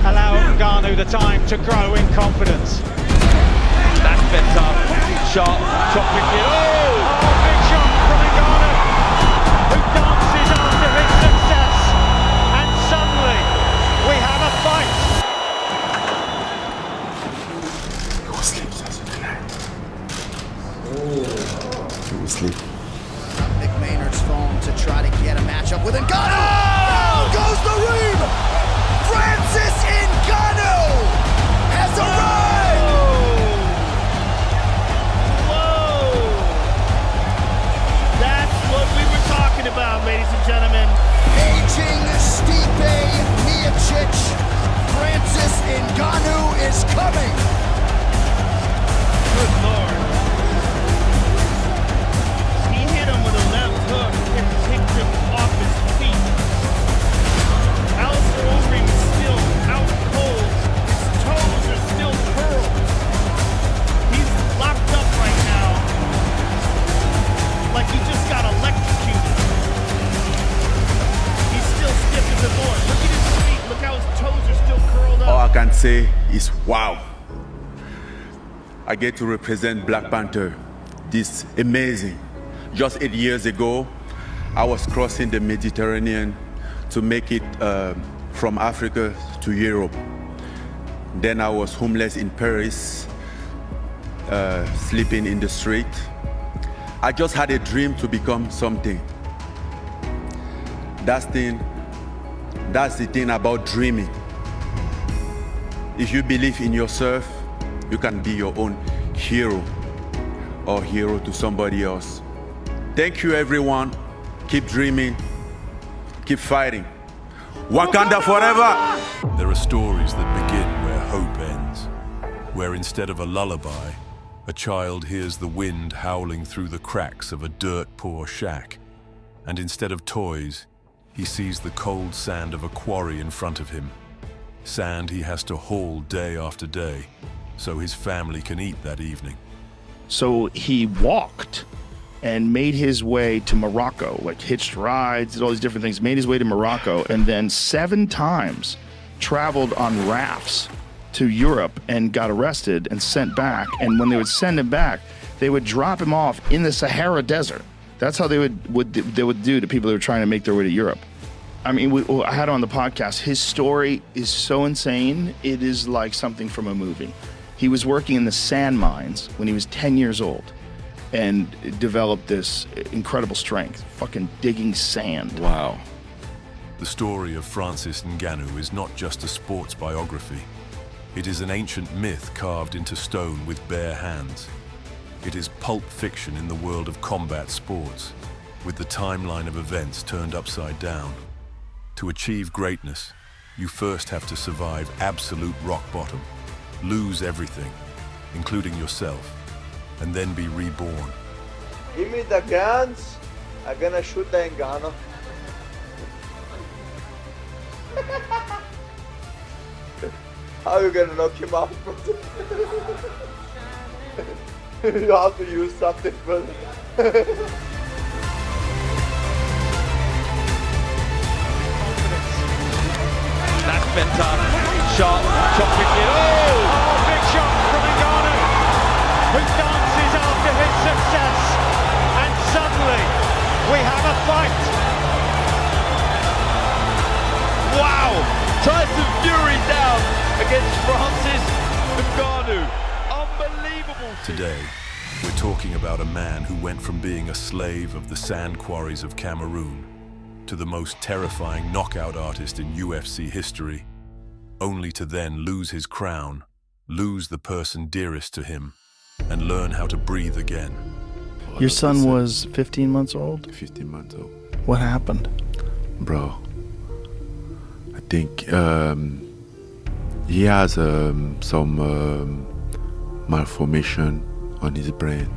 allow Ngannou the time to grow in confidence. That's been tough. Sharp, chopping it. Oh! Big shot from Ngannou, who dances after his success. And suddenly, we have a fight. He was asleep. Nick Maynard's phone to try to get a matchup with Ngannou. Oh! Goes the Reeb! Francis Ngannou has arrived! Whoa! That's what we were talking about, ladies and gentlemen. Aging Stipe Miocic. Francis Ngannou is coming. Good Lord. He hit him with a left hook and kicked him off his feet. Alistair Overeem is still out cold. His toes are still curled. He's locked up right now. Like he just got electrocuted. He's still stiff as a board. Look at his feet. Look how his toes are still curled up. All I can say is wow. I get to represent Black Panther. This amazing. Just 8 years ago, I was crossing the Mediterranean to make it from Africa to Europe. Then I was homeless in Paris, sleeping in the street. I just had a dream to become something. That's the thing about dreaming. If you believe in yourself, you can be your own hero or hero to somebody else. Thank you, everyone. Keep dreaming. Keep fighting. Wakanda forever! There are stories that begin where hope ends, where instead of a lullaby, a child hears the wind howling through the cracks of a dirt-poor shack, and instead of toys, he sees the cold sand of a quarry in front of him, sand he has to haul day after day, so his family can eat that evening. So he walked and made his way to Morocco, like hitched rides, did all these different things, made his way to Morocco, and then 7 times traveled on rafts to Europe and got arrested and sent back. And when they would send him back, they would drop him off in the Sahara Desert. That's how they would do to people that were trying to make their way to Europe. I mean, I had him on the podcast. His story is so insane. It is like something from a movie. He was working in the sand mines when he was 10 years old and developed this incredible strength, fucking digging sand. Wow. The story of Francis Ngannou is not just a sports biography. It is an ancient myth carved into stone with bare hands. It is pulp fiction in the world of combat sports, with the timeline of events turned upside down. To achieve greatness, you first have to survive absolute rock bottom, lose everything, including yourself, and then be reborn. Give me the guns, I'm gonna shoot the Ngannou. How are you gonna knock him out, brother? You have to use something, brother. That's been tough. Sharp, chopping it. Oh, big shot from Ngannou, who dances after his success. And suddenly, we have a fight. Wow! Tyson Fury down against Francis Ngannou. Unbelievable. Today, we're talking about a man who went from being a slave of the sand quarries of Cameroon to the most terrifying knockout artist in UFC history, only to then lose his crown, lose the person dearest to him, and learn how to breathe again. Your son was 15 months old? 15 months old. What happened? Bro, I think he has some malformation on his brain,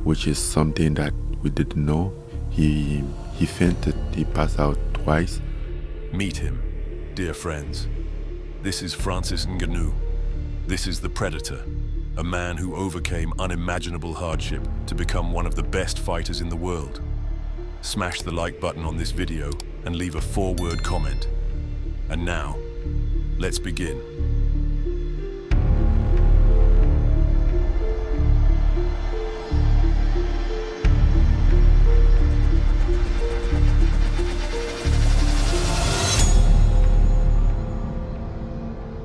which is something that we didn't know. He fainted, he passed out twice. Meet him, dear friends. This is Francis Ngannou. This is the Predator, a man who overcame unimaginable hardship to become one of the best fighters in the world. Smash the like button on this video and leave a 4-word comment. And now, Let's begin.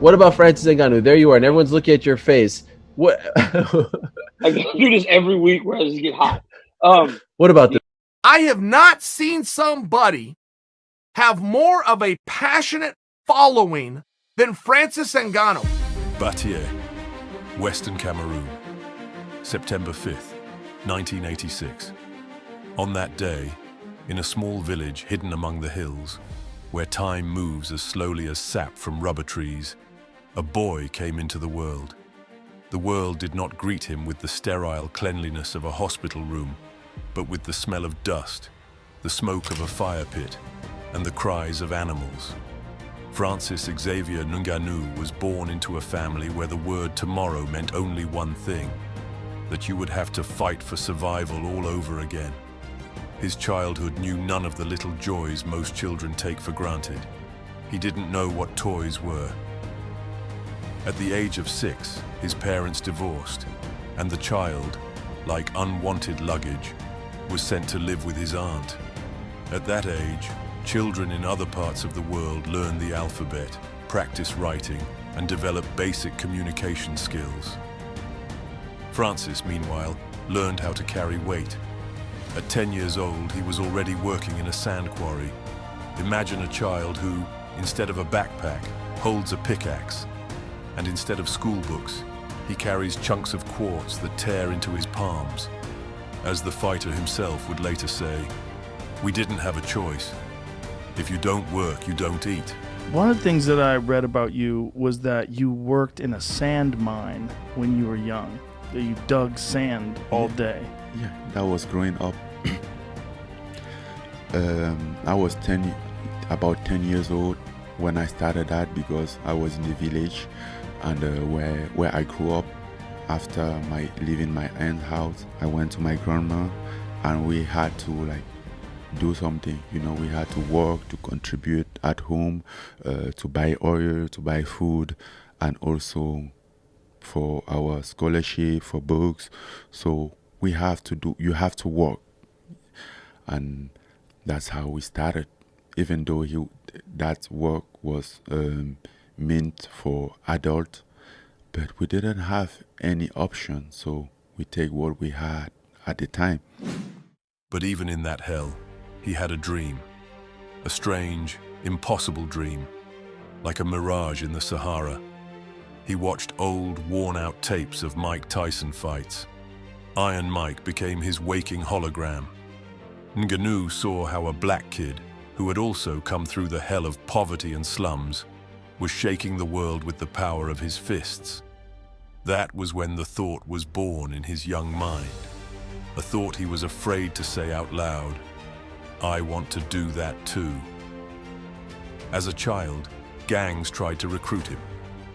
What about Francis Ngannou? There you are, and everyone's looking at your face. What? I do this every week where I just get hot. What about this? I have not seen somebody have more of a passionate following than Francis Ngannou. Batier, Western Cameroon, September 5th, 1986. On that day, in a small village hidden among the hills, where time moves as slowly as sap from rubber trees, a boy came into the world. The world did not greet him with the sterile cleanliness of a hospital room, but with the smell of dust, the smoke of a fire pit, and the cries of animals. Francis Xavier Ngannou was born into a family where the word tomorrow meant only one thing, that you would have to fight for survival all over again. His childhood knew none of the little joys most children take for granted. He didn't know what toys were. At the age of 6, his parents divorced, and the child, like unwanted luggage, was sent to live with his aunt. At that age, children in other parts of the world learn the alphabet, practice writing, and develop basic communication skills. Francis, meanwhile, learned how to carry weight. At 10 years old, he was already working in a sand quarry. Imagine a child who, instead of a backpack, holds a pickaxe, and instead of school books, he carries chunks of quartz that tear into his palms. As the fighter himself would later say, "We didn't have a choice. If you don't work, you don't eat." One of the things that I read about you was that you worked in a sand mine when you were young, that you dug sand all day. Yeah, that was growing up. I was about 10 years old when I started that, because I was in the village, and where I grew up. After leaving my aunt's house, I went to my grandma, and we had to do something. We had to work to contribute at home, to buy oil, to buy food, and also for our scholarship, for books. So you have to work, and that's how we started. Even though that work was meant for adults, but we didn't have any option, so we take what we had at the time. But even in that hell, he had a dream. A strange, impossible dream, like a mirage in the Sahara. He watched old, worn-out tapes of Mike Tyson fights. Iron Mike became his waking hologram. Ngannou saw how a black kid, who had also come through the hell of poverty and slums, was shaking the world with the power of his fists. That was when the thought was born in his young mind, a thought he was afraid to say out loud, "I want to do that too." As a child, gangs tried to recruit him.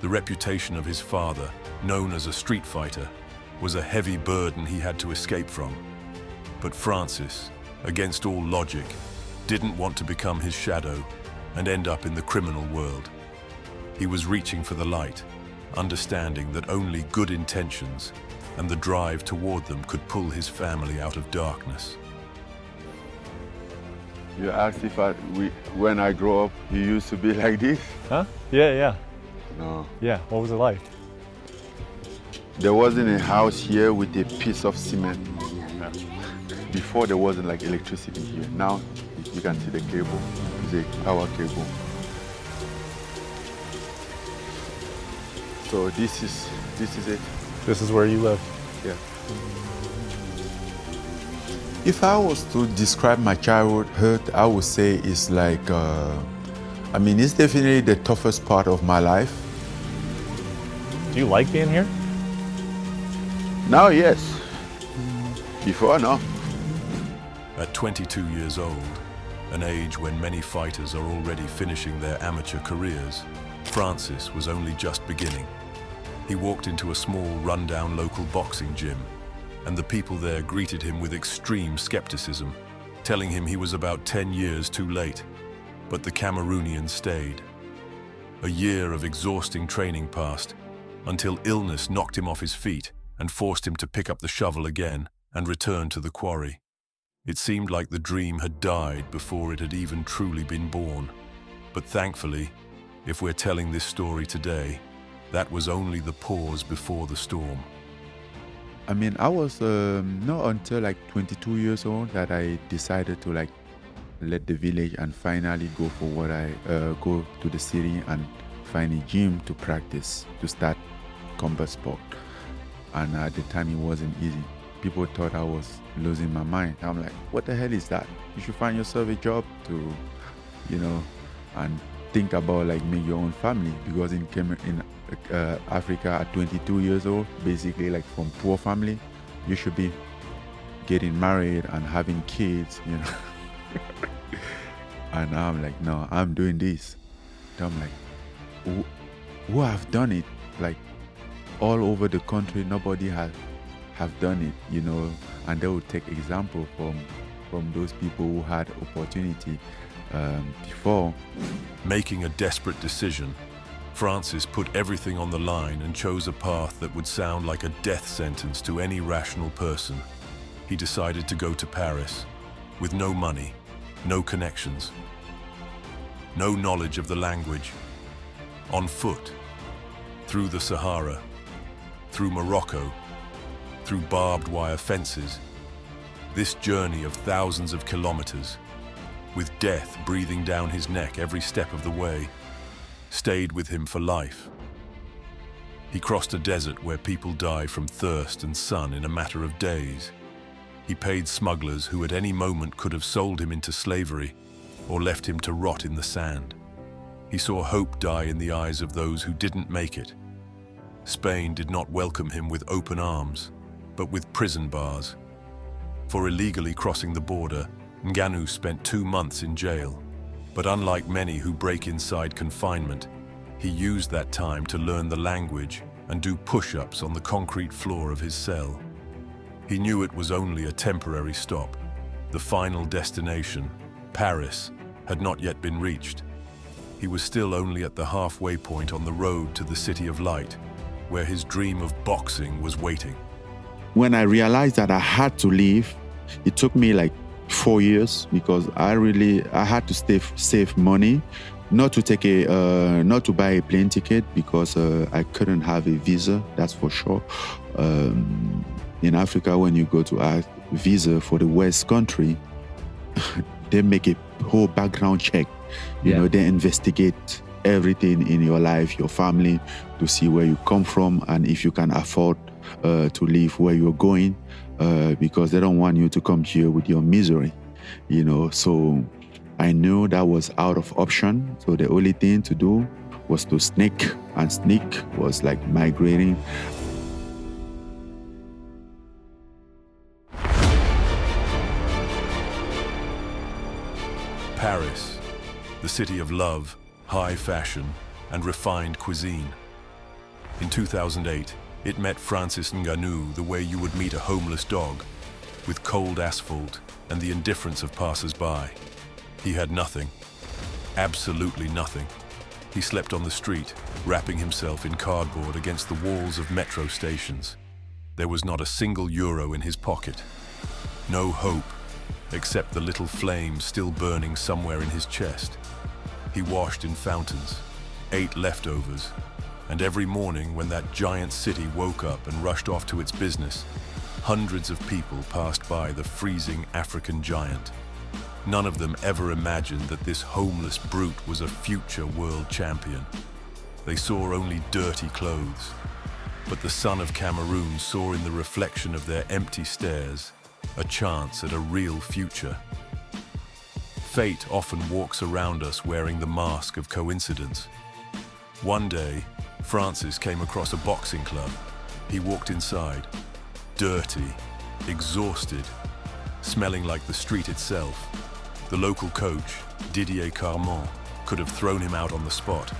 The reputation of his father, known as a street fighter, was a heavy burden he had to escape from. But Francis, against all logic, didn't want to become his shadow and end up in the criminal world. He was reaching for the light, understanding that only good intentions and the drive toward them could pull his family out of darkness. You asked if when I grow up, he used to be like this? Huh? Yeah. No. Yeah, what was it like? There wasn't a house here with a piece of cement. Before there wasn't electricity here. Now you can see the cable, the power cable. So this is it. This is where you live? Yeah. If I was to describe my childhood, I would say it's it's definitely the toughest part of my life. Do you like being here? Now, yes. Before, no. At 22 years old, an age when many fighters are already finishing their amateur careers, Francis was only just beginning. He walked into a small, rundown local boxing gym, and the people there greeted him with extreme skepticism, telling him he was about 10 years too late. But the Cameroonian stayed. A year of exhausting training passed, until illness knocked him off his feet and forced him to pick up the shovel again and return to the quarry. It seemed like the dream had died before it had even truly been born. But thankfully, if we're telling this story today, that was only the pause before the storm. I mean, I was not until like 22 years old that I decided to like let the village and finally go for what I go to the city and find a gym to practice, to start combat sport. And at the time it wasn't easy. People thought I was losing my mind. I'm like, what the hell is that? You should find yourself a job to, you know, and think about like make your own family, because in Africa at 22 years old, basically like from poor family, you should be getting married and having kids, you know. And I'm like, no, I'm doing this. So I'm like, who have done it? Like all over the country, nobody have done it, you know. And they would take example from those people who had opportunity before. Making a desperate decision, Francis put everything on the line and chose a path that would sound like a death sentence to any rational person. He decided to go to Paris, with no money, no connections, no knowledge of the language, on foot, through the Sahara, through Morocco, through barbed wire fences. This journey of thousands of kilometers, with death breathing down his neck every step of the way, stayed with him for life. He crossed a desert where people die from thirst and sun in a matter of days. He paid smugglers who at any moment could have sold him into slavery or left him to rot in the sand. He saw hope die in the eyes of those who didn't make it. Spain did not welcome him with open arms, but with prison bars. For illegally crossing the border, Ngannou spent 2 months in jail. But unlike many who break inside confinement, he used that time to learn the language and do push-ups on the concrete floor of his cell. He knew it was only a temporary stop. The final destination, Paris, had not yet been reached. He was still only at the halfway point on the road to the City of Light, where his dream of boxing was waiting. When I realized that I had to leave, it took me like 4 years, because I had to save money, not to buy a plane ticket, because I couldn't have a visa, that's for sure. In Africa, when you go to ask visa for the West country, they make a whole background check. You know, they investigate everything in your life, your family, to see where you come from and if you can afford to live where you're going, because they don't want you to come here with your misery, you know. So I knew that was out of option. So the only thing to do was to sneak, and sneak was like migrating. Paris, the city of love, high fashion, and refined cuisine. In 2008, it met Francis Ngannou the way you would meet a homeless dog, with cold asphalt and the indifference of passers-by. He had nothing, absolutely nothing. He slept on the street, wrapping himself in cardboard against the walls of metro stations. There was not a single euro in his pocket. No hope, except the little flame still burning somewhere in his chest. He washed in fountains, ate leftovers, and every morning when that giant city woke up and rushed off to its business, hundreds of people passed by the freezing African giant. None of them ever imagined that this homeless brute was a future world champion. They saw only dirty clothes, but the son of Cameroon saw in the reflection of their empty stares a chance at a real future. Fate often walks around us wearing the mask of coincidence. One day, Francis came across a boxing club. He walked inside, dirty, exhausted, smelling like the street itself. The local coach, Didier Carmon, could have thrown him out on the spot.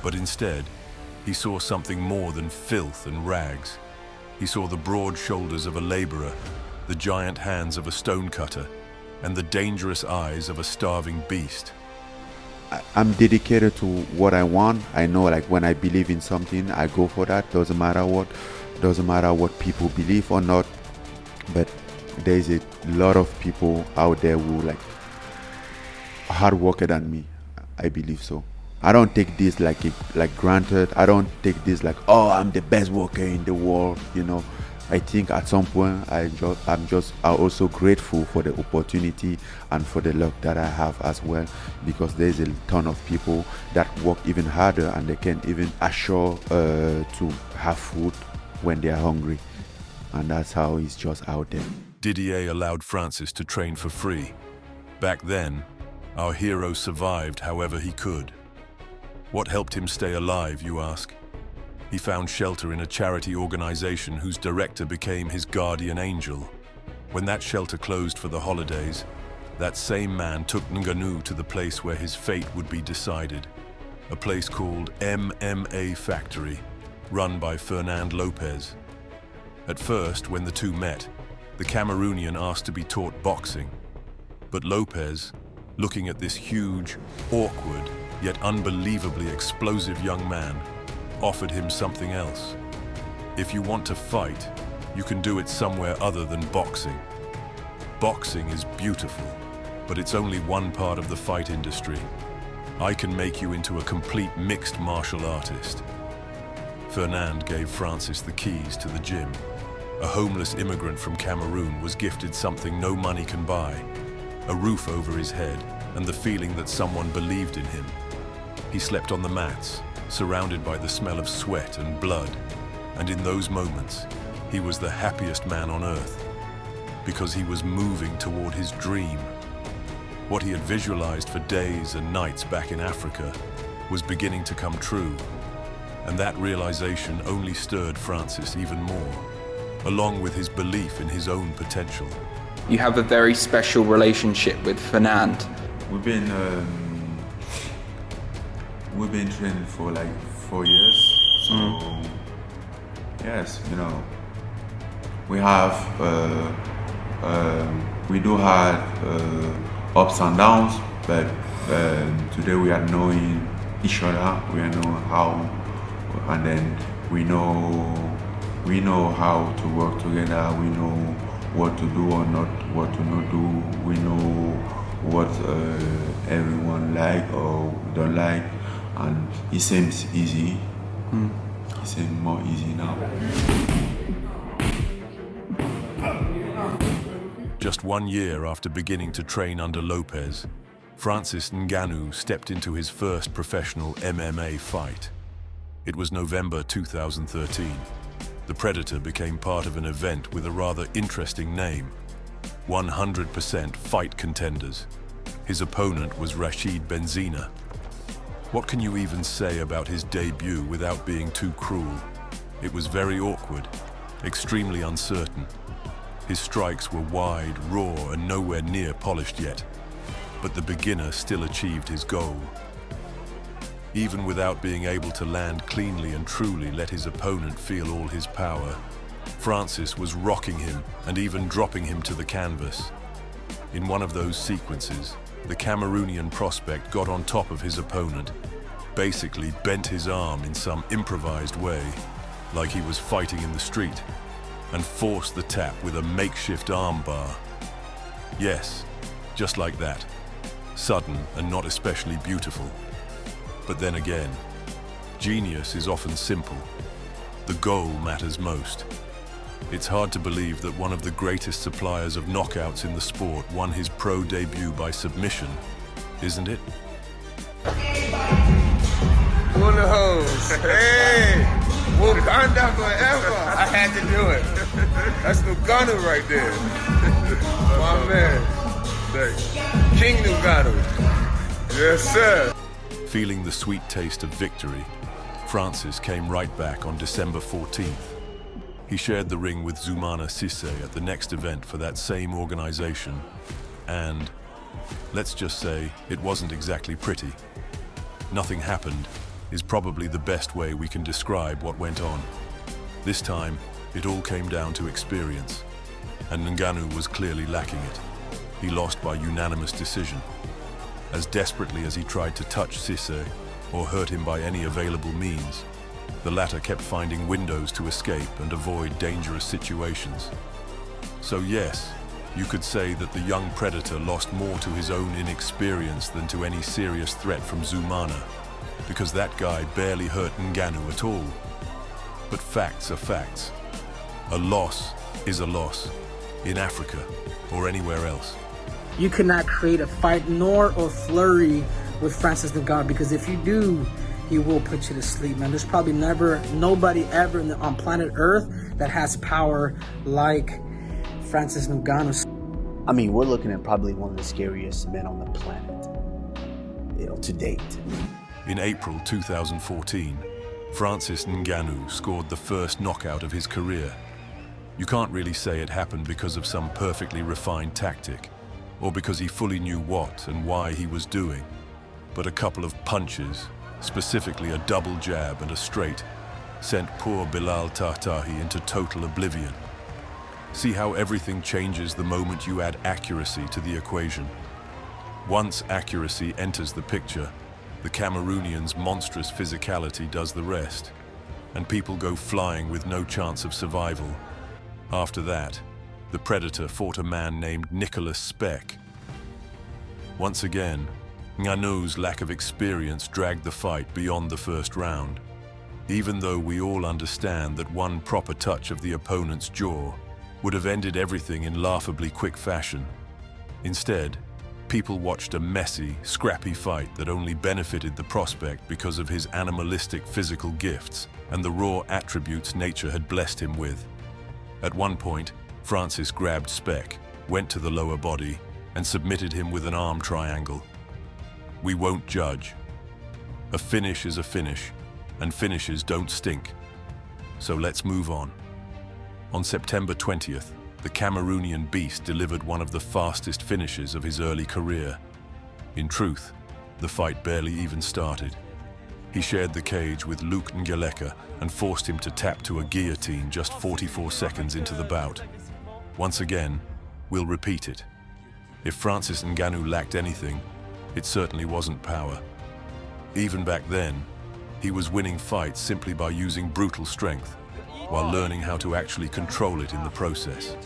But instead, he saw something more than filth and rags. He saw the broad shoulders of a laborer, the giant hands of a stonecutter, and the dangerous eyes of a starving beast. I'm dedicated to what I want. I know, like, when I believe in something, I go for that. Doesn't matter what people believe or not. But there's a lot of people out there who like hard worker than me. I believe so. I don't take this like granted. I don't take this like, oh, I'm the best worker in the world, you know. I think at some point I'm also grateful for the opportunity and for the luck that I have as well, because there's a ton of people that work even harder and they can even assure to have food when they are hungry, and that's how it's just out there. Didier allowed Francis to train for free. Back then, our hero survived however he could. What helped him stay alive, you ask? He found shelter in a charity organization whose director became his guardian angel. When that shelter closed for the holidays, that same man took Ngannou to the place where his fate would be decided, a place called MMA Factory, run by Fernand Lopez. At first, when the two met, the Cameroonian asked to be taught boxing. But Lopez, looking at this huge, awkward, yet unbelievably explosive young man, offered him something else. If you want to fight, you can do it somewhere other than boxing. Boxing is beautiful, but it's only one part of the fight industry. I can make you into a complete mixed martial artist. Fernand gave Francis the keys to the gym. A homeless immigrant from Cameroon was gifted something no money can buy: a roof over his head and the feeling that someone believed in him. He slept on the mats, surrounded by the smell of sweat and blood, and in those moments, he was the happiest man on earth, because he was moving toward his dream. What he had visualized for days and nights back in Africa was beginning to come true, and that realization only stirred Francis even more, along with his belief in his own potential. You have a very special relationship with Fernand. We've been training for like 4 years, so yes, you know, we have we do have ups and downs, but today we are knowing each other, we are knowing how, and then we know how to work together, we know what to do or not, what to not do, we know what everyone like or don't like, and it seems easy. It seems more easy now. Just 1 year after beginning to train under Lopez, Francis Ngannou stepped into his first professional MMA fight. It was November 2013. The Predator became part of an event with a rather interesting name: 100% Fight Contenders. His opponent was Rashid Benzina. What can you even say about his debut without being too cruel? It was very awkward, extremely uncertain. His strikes were wide, raw, and nowhere near polished yet. But the beginner still achieved his goal. Even without being able to land cleanly and truly let his opponent feel all his power, Francis was rocking him and even dropping him to the canvas. In one of those sequences, the Cameroonian prospect got on top of his opponent, basically bent his arm in some improvised way, like he was fighting in the street, and forced the tap with a makeshift arm bar. Yes, just like that. Sudden and not especially beautiful. But then again, genius is often simple. The goal matters most. It's hard to believe that one of the greatest suppliers of knockouts in the sport won his pro debut by submission, isn't it? One of those. Hey! Wakanda forever! I had to do it. That's Ngannou right there. My man. King Ngannou. Yes, sir. Feeling the sweet taste of victory, Francis came right back on December 14th. He shared the ring with Zoumana Cissé at the next event for that same organization, and let's just say it wasn't exactly pretty. Nothing happened is probably the best way we can describe what went on. This time, it all came down to experience, and Ngannou was clearly lacking it. He lost by unanimous decision. As desperately as he tried to touch Cissé or hurt him by any available means, the latter kept finding windows to escape and avoid dangerous situations. So yes, you could say that the young predator lost more to his own inexperience than to any serious threat from Zoumana, because that guy barely hurt Ngannou at all. But facts are facts. A loss is a loss, in Africa or anywhere else. You cannot create a fight nor a flurry with Francis Ngannou, because if you do, he will put you to sleep, man. There's probably nobody ever on planet Earth that has power like Francis Ngannou. I mean, we're looking at probably one of the scariest men on the planet, to date. In April 2014, Francis Ngannou scored the first knockout of his career. You can't really say it happened because of some perfectly refined tactic, or because he fully knew what and why he was doing, but a couple of punches, specifically a double jab and a straight, sent poor Bilal Tahtahi into total oblivion. See how everything changes the moment you add accuracy to the equation. Once accuracy enters the picture, the Cameroonian's monstrous physicality does the rest, and people go flying with no chance of survival. After that, the predator fought a man named Nicholas Speck. Once again, Ngannou's lack of experience dragged the fight beyond the first round, even though we all understand that one proper touch of the opponent's jaw would have ended everything in laughably quick fashion. Instead, people watched a messy, scrappy fight that only benefited the prospect because of his animalistic physical gifts and the raw attributes nature had blessed him with. At one point, Francis grabbed Speck, went to the lower body, and submitted him with an arm triangle. We won't judge. A finish is a finish, and finishes don't stink. So let's move on. On September 20th, the Cameroonian beast delivered one of the fastest finishes of his early career. In truth, the fight barely even started. He shared the cage with Luke Ngeleka and forced him to tap to a guillotine just 44 seconds into the bout. Once again, we'll repeat it. If Francis Ngannou lacked anything, it certainly wasn't power. Even back then, he was winning fights simply by using brutal strength, while learning how to actually control it in the process.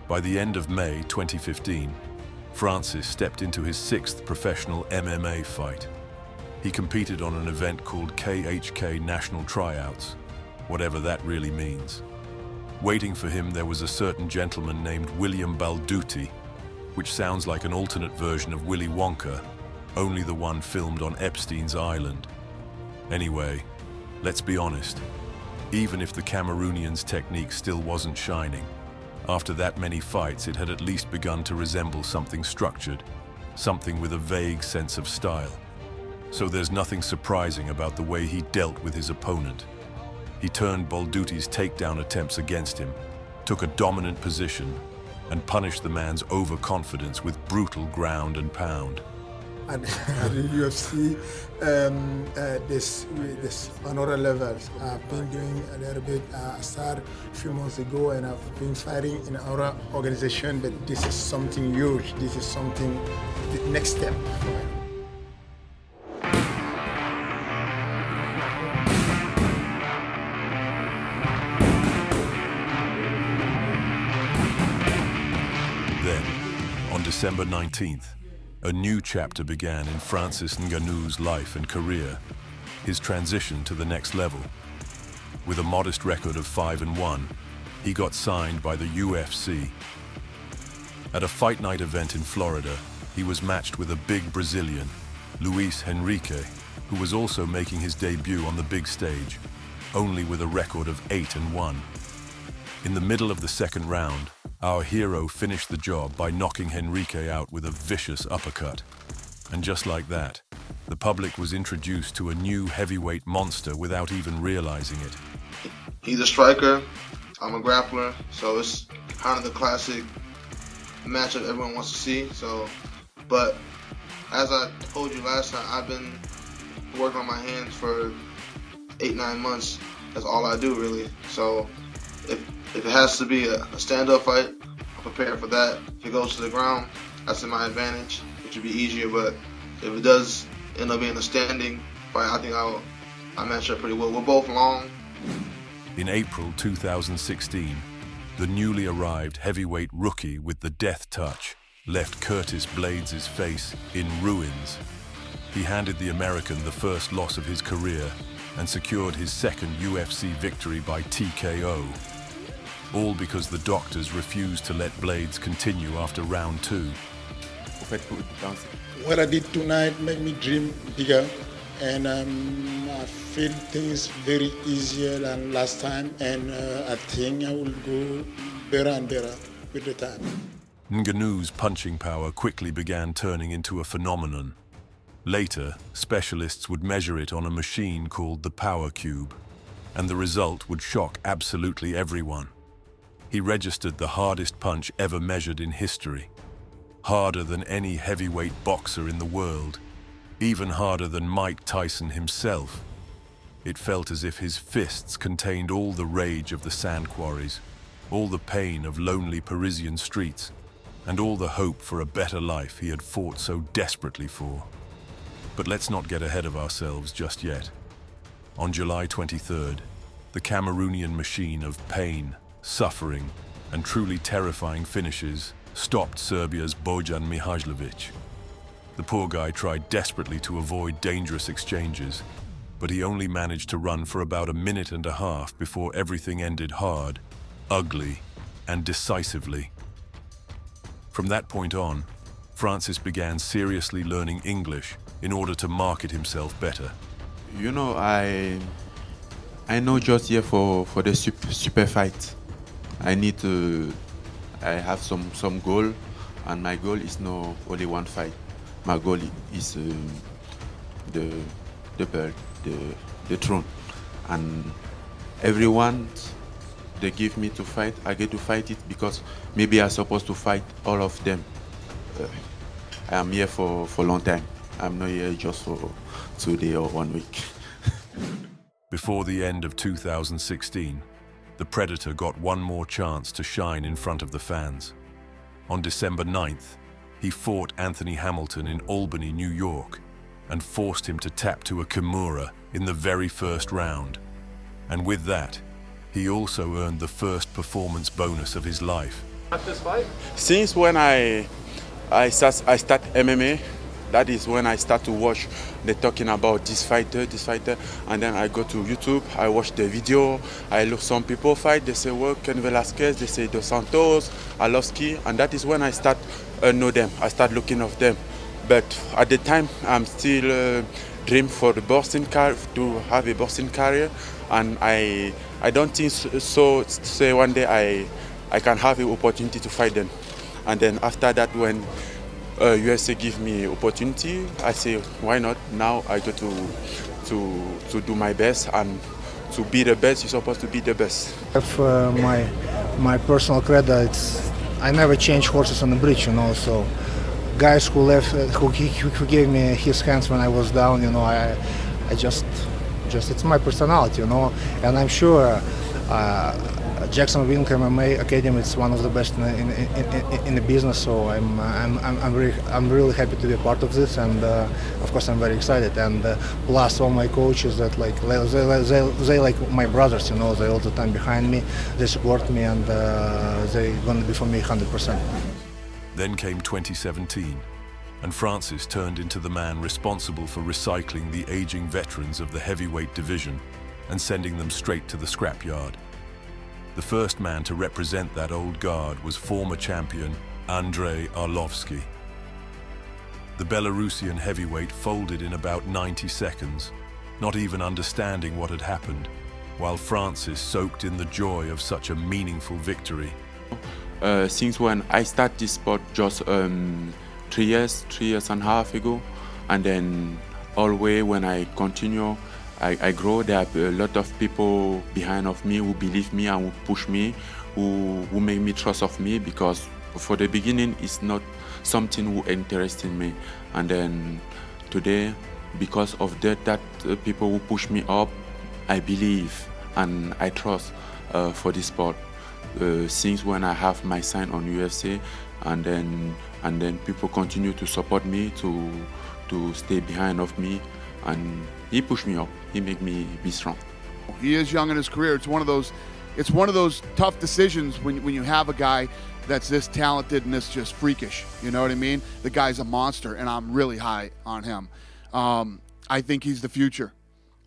By the end of May 2015, Francis stepped into his 6th professional MMA fight. He competed on an event called KHK National Tryouts, whatever that really means. Waiting for him there was a certain gentleman named William Balduti, which sounds like an alternate version of Willy Wonka, only the one filmed on Epstein's Island. Anyway, let's be honest. Even if the Cameroonian's technique still wasn't shining, after that many fights it had at least begun to resemble something structured, something with a vague sense of style. So there's nothing surprising about the way he dealt with his opponent. He turned Balduti's takedown attempts against him, took a dominant position, and punished the man's overconfidence with brutal ground and pound. At the UFC, this another levels. I've been doing a little bit. I started a few months ago, and I've been fighting in our organization. But this is something huge. This is something, the next step. Then, on December 19th, a new chapter began in Francis Ngannou's life and career, his transition to the next level. With a modest record of 5-1, he got signed by the UFC. At a fight night event in Florida, he was matched with a big Brazilian, Luis Henrique, who was also making his debut on the big stage, only with a record of 8-1. In the middle of the second round, our hero finished the job by knocking Henrique out with a vicious uppercut. And just like that, the public was introduced to a new heavyweight monster without even realizing it. He's a striker, I'm a grappler, so it's kind of the classic matchup everyone wants to see. But as I told you last time, I've been working on my hands for 8-9 months. That's all I do, really. So if it has to be a stand-up fight, I'm prepared for that. If it goes to the ground, that's in my advantage, which would be easier, but if it does end up being a standing fight, I think I'll match up pretty well. We're both long. In April 2016, the newly arrived heavyweight rookie with the death touch left Curtis Blaydes' face in ruins. He handed the American the first loss of his career and secured his second UFC victory by TKO. All because the doctors refused to let Blaydes continue after round 2. What I did tonight made me dream bigger, and I feel things very easier than last time, and I think I will go better and better with the time. Ngannou's punching power quickly began turning into a phenomenon. Later, specialists would measure it on a machine called the Power Cube, and the result would shock absolutely everyone. He registered the hardest punch ever measured in history. Harder than any heavyweight boxer in the world, even harder than Mike Tyson himself. It felt as if his fists contained all the rage of the sand quarries, all the pain of lonely Parisian streets, and all the hope for a better life he had fought so desperately for. But let's not get ahead of ourselves just yet. On July 23rd, the Cameroonian machine of pain, suffering, and truly terrifying finishes stopped Serbia's Bojan Mihajlovic. The poor guy tried desperately to avoid dangerous exchanges, but he only managed to run for about a minute and a half before everything ended hard, ugly, and decisively. From that point on, Francis began seriously learning English in order to market himself better. You know, I know just here for the super fight. I have some goal, and my goal is not only one fight. My goal is the belt, the throne, and everyone they give me to fight, I get to fight it because maybe I'm supposed to fight all of them. I am here for a long time. I'm not here just for 2 days or 1 week. Before the end of 2016, the Predator got one more chance to shine in front of the fans. On December 9th, he fought Anthony Hamilton in Albany, New York, and forced him to tap to a Kimura in the very first round. And with that, he also earned the first performance bonus of his life. At this fight? Since when I start MMA, that is when I start to watch they talking about this fighter, and then I go to YouTube, I watch the video, I look some people fight, they say, well, Ken Velasquez, they say Dos Santos, Arlovski, and that is when I start know them, I start looking of them. But at the time, I'm still dream for the boxing to have a boxing career, and I don't think so. Say one day I can have an opportunity to fight them, and then after that when USA give me opportunity, I say why not? Now I go to do my best, and to be the best, you're supposed to be the best. My personal credo, I never change horses on the bridge, you know. So guys who left, who gave me his hands when I was down, you know, I just it's my personality, you know, and I'm sure. Jackson Wink MMA Academy is one of the best in the business, so I'm really happy to be a part of this, and of course I'm very excited. And plus all my coaches that they like my brothers, you know, they all the time behind me, they support me, and they're gonna be for me 100%. Then came 2017, and Francis turned into the man responsible for recycling the aging veterans of the heavyweight division and sending them straight to the scrapyard. The first man to represent that old guard was former champion Andrei Arlovski. The Belarusian heavyweight folded in about 90 seconds, not even understanding what had happened, while Francis soaked in the joy of such a meaningful victory. Since when I started this sport just 3 years and a half ago, and then all the way when I continue, I grow. There are a lot of people behind of me who believe me and who push me, who make me trust of me, because for the beginning it's not something who interested me, and then today because of that people who push me up, I believe and I trust for this sport. Since when I have my sign on UFC, and then people continue to support me to to stay behind of me, and he pushed me up. He made me be strong. He is young in his career. It's one of those tough decisions when you have a guy that's this talented and this just freakish. You know what I mean? The guy's a monster, and I'm really high on him. I think he's the future.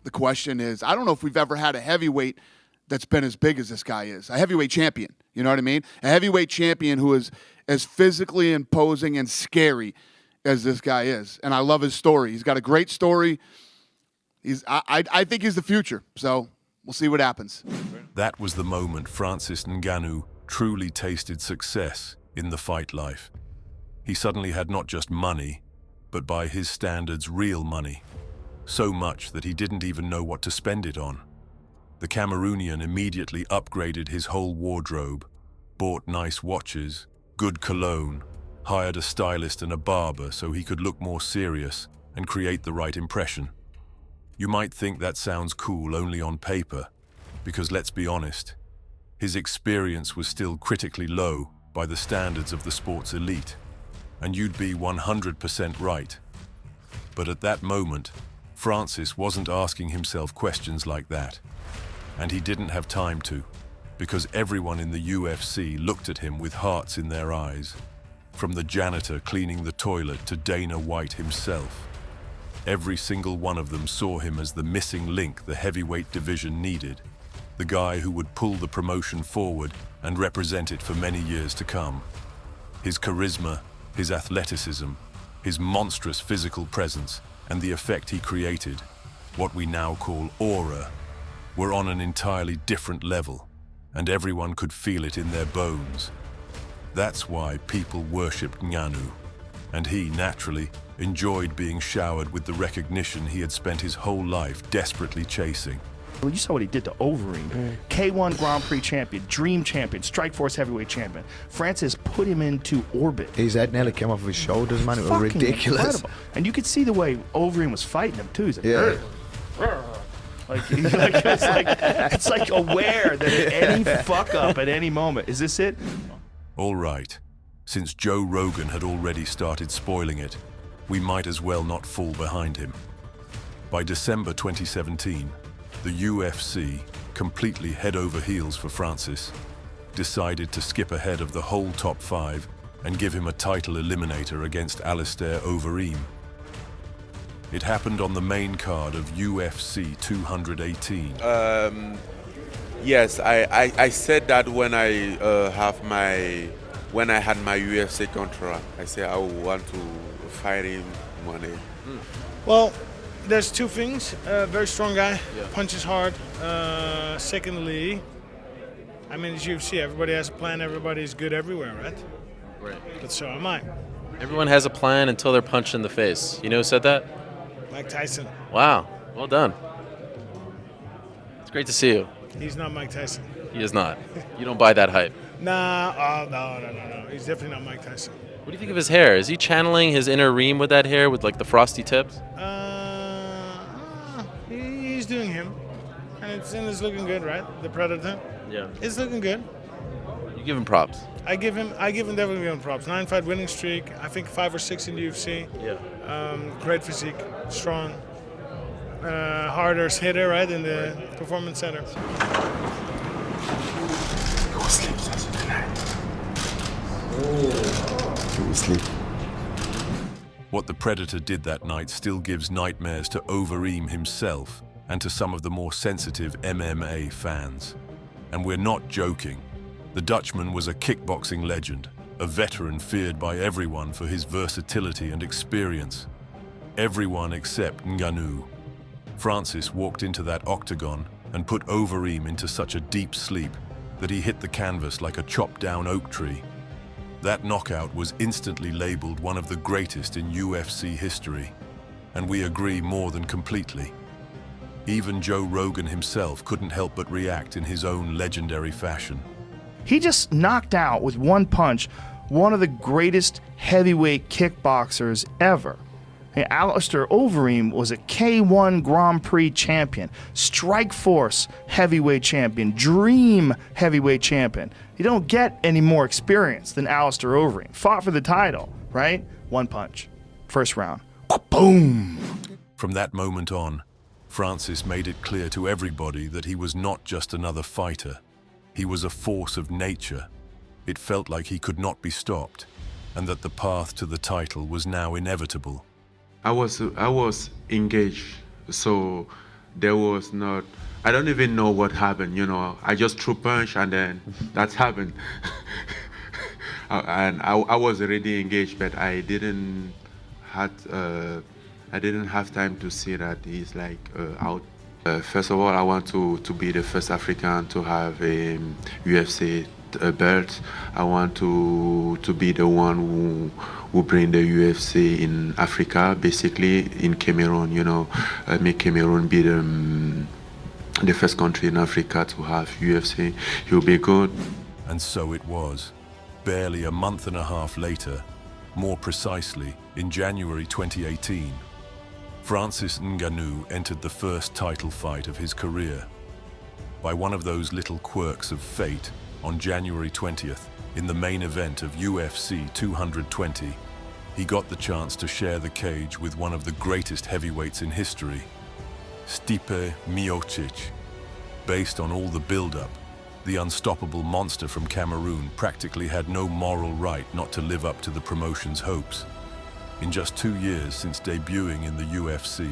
The question is, I don't know if we've ever had a heavyweight that's been as big as this guy is. A heavyweight champion, you know what I mean? A heavyweight champion who is as physically imposing and scary as this guy is. And I love his story. He's got a great story. I think he's the future. So we'll see what happens. That was the moment Francis Ngannou truly tasted success in the fight life. He suddenly had not just money, but by his standards, real money. So much that he didn't even know what to spend it on. The Cameroonian immediately upgraded his whole wardrobe, bought nice watches, good cologne, hired a stylist and a barber so he could look more serious and create the right impression. You might think that sounds cool only on paper, because let's be honest, his experience was still critically low by the standards of the sports elite, and you'd be 100% right. But at that moment, Francis wasn't asking himself questions like that, and he didn't have time to, because everyone in the UFC looked at him with hearts in their eyes, from the janitor cleaning the toilet to Dana White himself. Every single one of them saw him as the missing link the heavyweight division needed, the guy who would pull the promotion forward and represent it for many years to come. His charisma, his athleticism, his monstrous physical presence, and the effect he created, what we now call aura, were on an entirely different level, and everyone could feel it in their bones. That's why people worshipped Ngannou, and he, naturally, enjoyed being showered with the recognition he had spent his whole life desperately chasing. Well, you saw what he did to Overeem. K1 Grand Prix champion, Dream champion, Strikeforce heavyweight champion. Francis put him into orbit. His head nearly came off his shoulders, man. It was ridiculous. Incredible. And you could see the way Overeem was fighting him, too. He's like, yeah. It's like aware that at any fuck up at any moment. Is this it? All right. Since Joe Rogan had already started spoiling it, we might as well not fall behind him. By December 2017, the UFC, completely head over heels for Francis, decided to skip ahead of the whole top 5 and give him a title eliminator against Alistair Overeem. It happened on the main card of UFC 218. Yes, I said that when I had my UFC contract. I said I would want to fight him money. Well, there's two things. Very strong guy, punches hard. Secondly, I mean, it's UFC. Everybody has a plan. Everybody's good everywhere, right? Right. But so am I. Everyone has a plan until they're punched in the face. You know who said that? Mike Tyson. Wow. Well done. It's great to see you. He's not Mike Tyson. He is not. You don't buy that hype. Nah. Oh, no. He's definitely not Mike Tyson. What do you think of his hair? Is he channeling his inner Reem with that hair with like the frosty tips? He's doing him. And it's looking good, right? The Predator. Yeah. It's looking good. You give him props. I give him definitely props. 9-fight winning streak. I think 5 or 6 in the UFC. Yeah. Great physique, strong, harder hitter, right, in the performance center. Go sleep, tonight. Go sleep. What the Predator did that night still gives nightmares to Overeem himself and to some of the more sensitive MMA fans. And we're not joking. The Dutchman was a kickboxing legend, a veteran feared by everyone for his versatility and experience. Everyone except Ngannou. Francis walked into that octagon and put Overeem into such a deep sleep that he hit the canvas like a chopped-down oak tree. That knockout was instantly labeled one of the greatest in UFC history, and we agree more than completely. Even Joe Rogan himself couldn't help but react in his own legendary fashion. He just knocked out with one punch one of the greatest heavyweight kickboxers ever. Alistair Overeem was a K1 Grand Prix champion, Strikeforce heavyweight champion, Dream heavyweight champion. You don't get any more experience than Alistair Overeem. Fought for the title, right? One punch. First round. Boom! From that moment on, Francis made it clear to everybody that he was not just another fighter. He was a force of nature. It felt like he could not be stopped, and that the path to the title was now inevitable. I was engaged, so there was not. I don't even know what happened. I just threw punch and then that's happened. And I was already engaged, but I didn't have time to see that he's like out. First of all, I want to be the first African to have a UFC belt. I want to be the one who bring the UFC in Africa, basically in Cameroon. Make Cameroon be the first country in Africa to have UFC. It will be good. And so it was. Barely a month and a half later, more precisely in January 2018, Francis Ngannou entered the first title fight of his career. By one of those little quirks of fate, on January 20th, in the main event of UFC 220, he got the chance to share the cage with one of the greatest heavyweights in history, Stipe Miocic. Based on all the build-up, the unstoppable monster from Cameroon practically had no moral right not to live up to the promotion's hopes. In just 2 years since debuting in the UFC,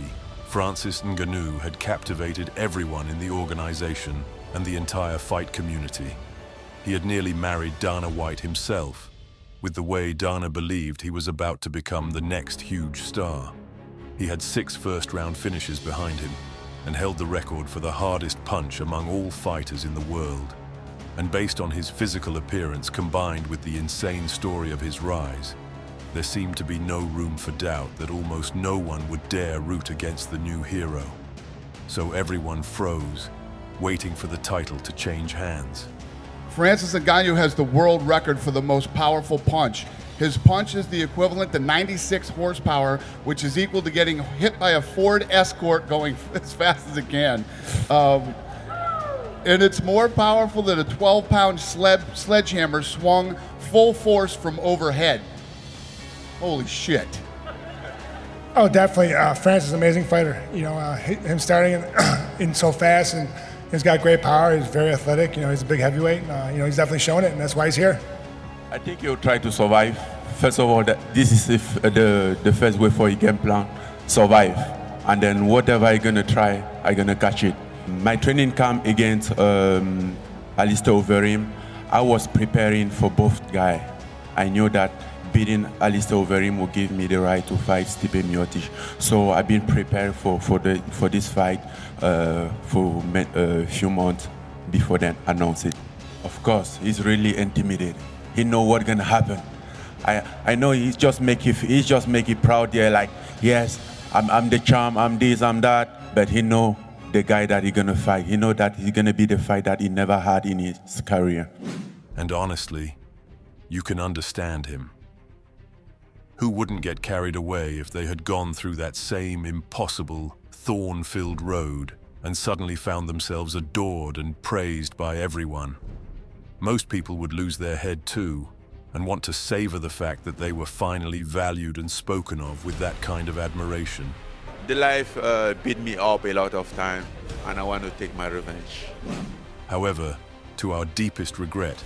Francis Ngannou had captivated everyone in the organization and the entire fight community. He had nearly married Dana White himself, with the way Dana believed he was about to become the next huge star. He had 6 first-round finishes behind him and held the record for the hardest punch among all fighters in the world. And based on his physical appearance combined with the insane story of his rise, there seemed to be no room for doubt that almost no one would dare root against the new hero. So everyone froze, waiting for the title to change hands. Francis Ngannou has the world record for the most powerful punch. His punch is the equivalent to 96 horsepower, which is equal to getting hit by a Ford Escort going as fast as it can. And it's more powerful than a 12-pound sledgehammer swung full force from overhead. Holy shit. Oh, definitely. Francis is an amazing fighter. Him starting in so fast, and he's got great power. He's very athletic. He's a big heavyweight. He's definitely shown it, and that's why he's here. I think he'll try to survive. First of all, this is the first way for a game plan. Survive. And then whatever I'm going to try, I'm going to catch it. My training camp against Alistair Overeem, I was preparing for both guys. I knew that beating Alistair Overeem would give me the right to fight Stipe Miocic. So I've been prepared for this fight for a few months before then announce it. Of course, he's really intimidated. He know what's gonna happen. I know he's just make it proud there, like, yes, I'm the charm, I'm this, I'm that, but he know the guy that he's gonna fight. He know that he's gonna be the fight that he never had in his career. And honestly, you can understand him. Who wouldn't get carried away if they had gone through that same impossible, thorn-filled road and suddenly found themselves adored and praised by everyone? Most people would lose their head too and want to savor the fact that they were finally valued and spoken of with that kind of admiration. The life beat me up a lot of time, and I want to take my revenge. However, to our deepest regret,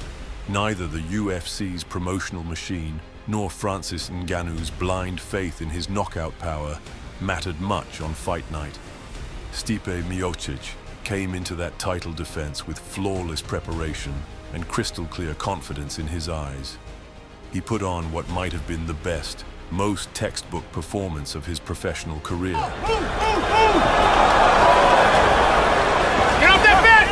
neither the UFC's promotional machine nor Francis Ngannou's blind faith in his knockout power mattered much on fight night. Stipe Miocic came into that title defense with flawless preparation and crystal clear confidence in his eyes. He put on what might have been the best, most textbook performance of his professional career. Get off that bed!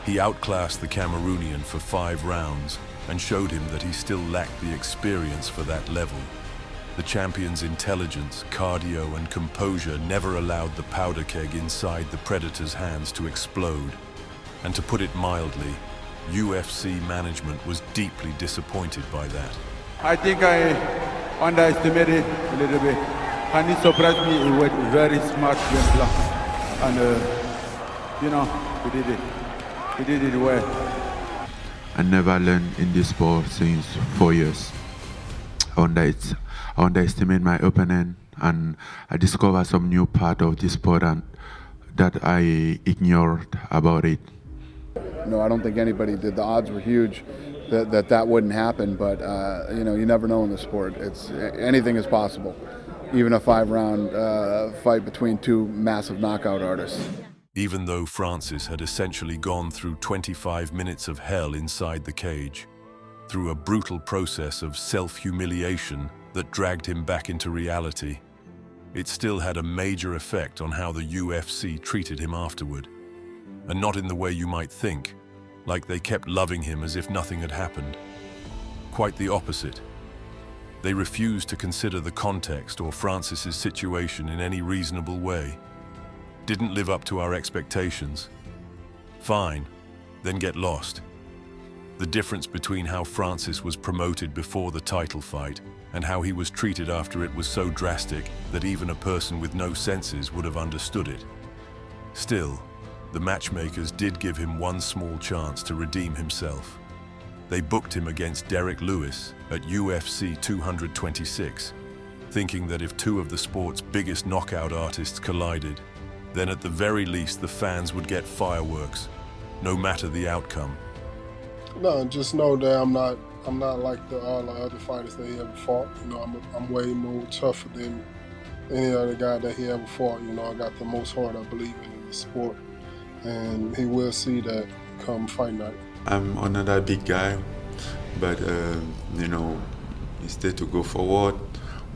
He outclassed the Cameroonian for 5 rounds and showed him that he still lacked the experience for that level. The champion's intelligence, cardio, and composure never allowed the powder keg inside the Predator's hands to explode. And to put it mildly, UFC management was deeply disappointed by that. I think I underestimated a little bit. And it surprised me. It was very smart game plan. And, we did it. We did it well. I never learned in this sport since 4 years. I underestimate my opponent, and I discovered some new part of this sport and that I ignored about it. No, I don't think anybody did. The odds were huge that wouldn't happen, but you never know in the sport. Anything is possible, even a 5-round fight between two massive knockout artists. Even though Francis had essentially gone through 25 minutes of hell inside the cage, through a brutal process of self-humiliation that dragged him back into reality, it still had a major effect on how the UFC treated him afterward. And not in the way you might think, like they kept loving him as if nothing had happened. Quite the opposite. They refused to consider the context or Francis's situation in any reasonable way. Didn't live up to our expectations. Fine, then get lost. The difference between how Francis was promoted before the title fight and how he was treated after it was so drastic that even a person with no senses would have understood it. Still, the matchmakers did give him one small chance to redeem himself. They booked him against Derek Lewis at UFC 226, thinking that if two of the sport's biggest knockout artists collided, then at the very least the fans would get fireworks, no matter the outcome. No, just know that I'm not like all the other fighters that he ever fought. I'm way more tougher than any other guy that he ever fought. I got the most heart, I believe, in the sport, and he will see that come fight night. I'm another big guy, but instead to go forward,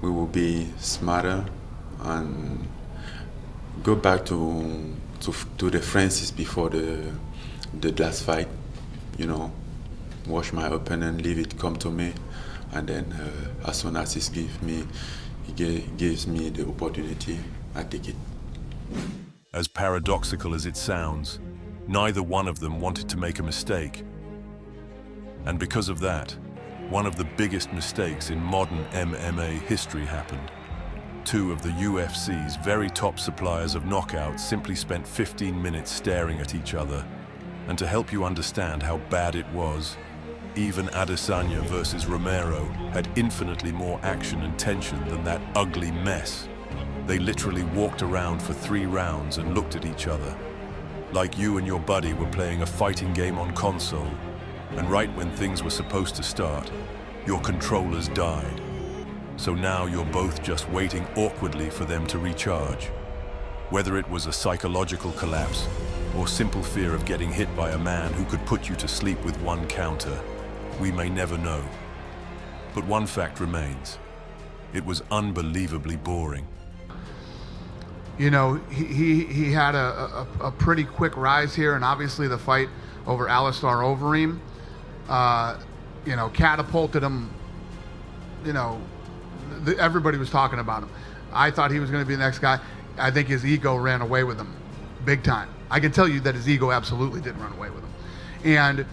we will be smarter and go back to the Francis before the last fight. Watch my opponent, leave it come to me, and then as soon as he gives me the opportunity, I take it. As paradoxical as it sounds, neither one of them wanted to make a mistake. And because of that, one of the biggest mistakes in modern MMA history happened. Two of the UFC's very top suppliers of knockouts simply spent 15 minutes staring at each other. And to help you understand how bad it was, even Adesanya versus Romero had infinitely more action and tension than that ugly mess. They literally walked around for 3 rounds and looked at each other, like you and your buddy were playing a fighting game on console, and right when things were supposed to start, your controllers died. So now you're both just waiting awkwardly for them to recharge. Whether it was a psychological collapse or simple fear of getting hit by a man who could put you to sleep with one counter, we may never know. But one fact remains. It was unbelievably boring. He had a pretty quick rise here, and obviously the fight over Alistair Overeem, catapulted him. Everybody was talking about him. I thought he was going to be the next guy. I think his ego ran away with him, big time. I can tell you that his ego absolutely did run away with him. And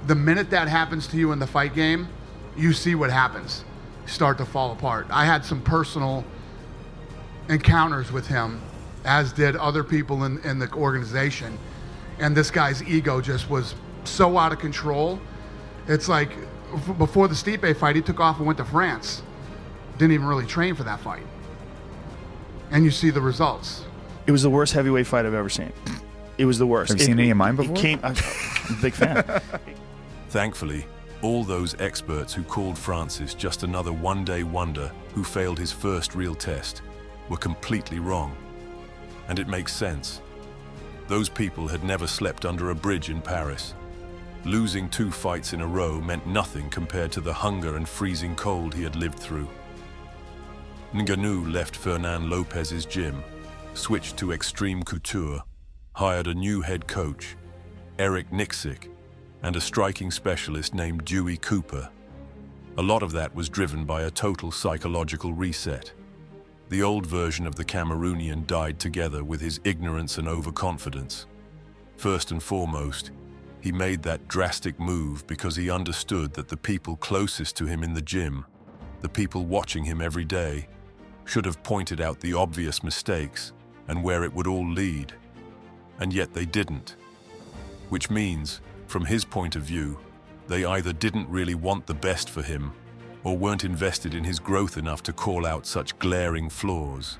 the minute that happens to you in the fight game, you see what happens. Start to fall apart. I had some personal encounters with him, as did other people in the organization. And this guy's ego just was so out of control. It's like before the Stipe fight, he took off and went to France. Didn't even really train for that fight. And you see the results. It was the worst heavyweight fight I've ever seen. It was the worst. Have you seen any of mine before? I'm a big fan. Thankfully, all those experts who called Francis just another one-day wonder who failed his first real test were completely wrong. And it makes sense. Those people had never slept under a bridge in Paris. Losing 2 fights in a row meant nothing compared to the hunger and freezing cold he had lived through. Ngannou left Fernand Lopez's gym, switched to Extreme Couture, hired a new head coach, Eric Nixick, and a striking specialist named Dewey Cooper. A lot of that was driven by a total psychological reset. The old version of the Cameroonian died together with his ignorance and overconfidence. First and foremost, he made that drastic move because he understood that the people closest to him in the gym, the people watching him every day, should have pointed out the obvious mistakes and where it would all lead. And yet they didn't. Which means, from his point of view, they either didn't really want the best for him or weren't invested in his growth enough to call out such glaring flaws.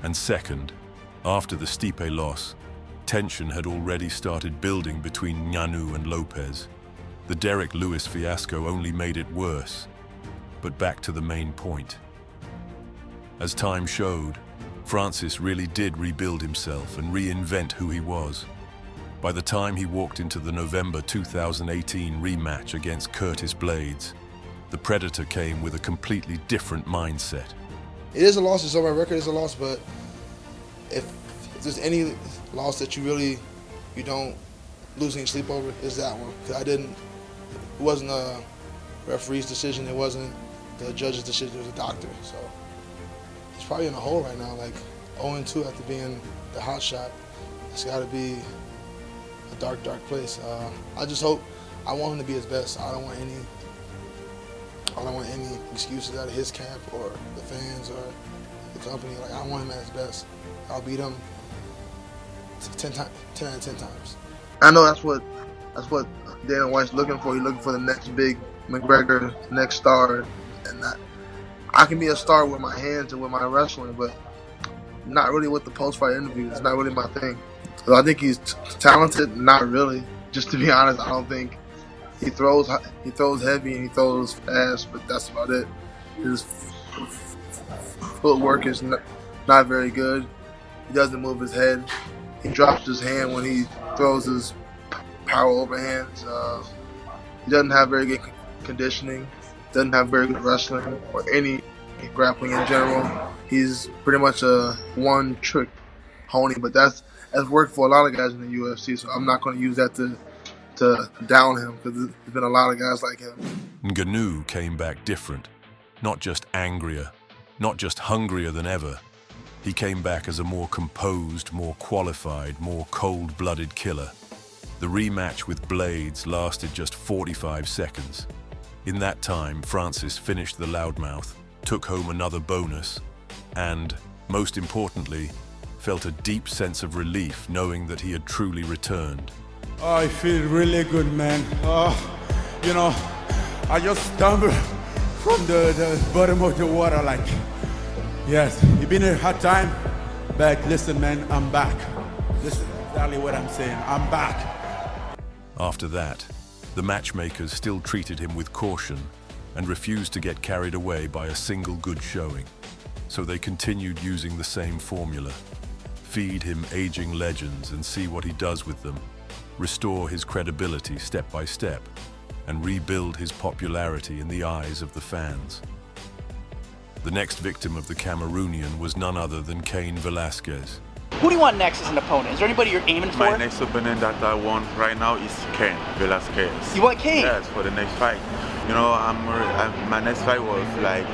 And second, after the Stipe loss, tension had already started building between Ngannou and Lopez. The Derek Lewis fiasco only made it worse. But back to the main point. As time showed, Francis really did rebuild himself and reinvent who he was. By the time he walked into the November 2018 rematch against Curtis Blades, the Predator came with a completely different mindset. It is a loss, it's on my record, it's a loss, but if there's any loss that you don't lose any sleep over, is that one. Because it wasn't a referee's decision, it wasn't the judge's decision, it was a doctor. So he's probably in a hole right now, like 0-2 after being the hot shot. It's got to be a dark, dark place. I just hope, I want him to be his best. I don't want any excuses out of his camp or the fans or the company. Like, I want him at his best. I'll beat him 10 out of 10 times. I know that's what Dana White's looking for. He's looking for the next big McGregor, next star, and I can be a star with my hands and with my wrestling, but not really with the post-fight interviews. It's not really my thing. So I think he's talented, not really. Just to be honest, I don't think he throws heavy and he throws fast, but that's about it. His footwork is not very good. He doesn't move his head. He drops his hand when he throws his power overhands. He doesn't have very good conditioning. Doesn't have very good wrestling or any grappling in general. He's pretty much a one-trick pony, but that's worked for a lot of guys in the UFC. So I'm not going to use that to down him, because there's been a lot of guys like him. Ngannou came back different, not just angrier, not just hungrier than ever. He came back as a more composed, more qualified, more cold-blooded killer. The rematch with Blades lasted just 45 seconds. In that time, Francis finished the loudmouth, took home another bonus, and, most importantly, felt a deep sense of relief knowing that he had truly returned. Oh, I feel really good, man. You know, I just stumbled from the bottom of the water like, yes, it's been a hard time, but listen, man, I'm back. Listen, exactly what I'm saying, I'm back. After that, the matchmakers still treated him with caution and refused to get carried away by a single good showing. So they continued using the same formula. Feed him aging legends and see what he does with them. Restore his credibility step by step, and rebuild his popularity in the eyes of the fans. The next victim of the Cameroonian was none other than Cain Velasquez. Who do you want next as an opponent? Is there anybody you're aiming for? My next opponent that I want right now is Cain Velasquez. You want Cain? Yes, for the next fight. You know, my next fight was like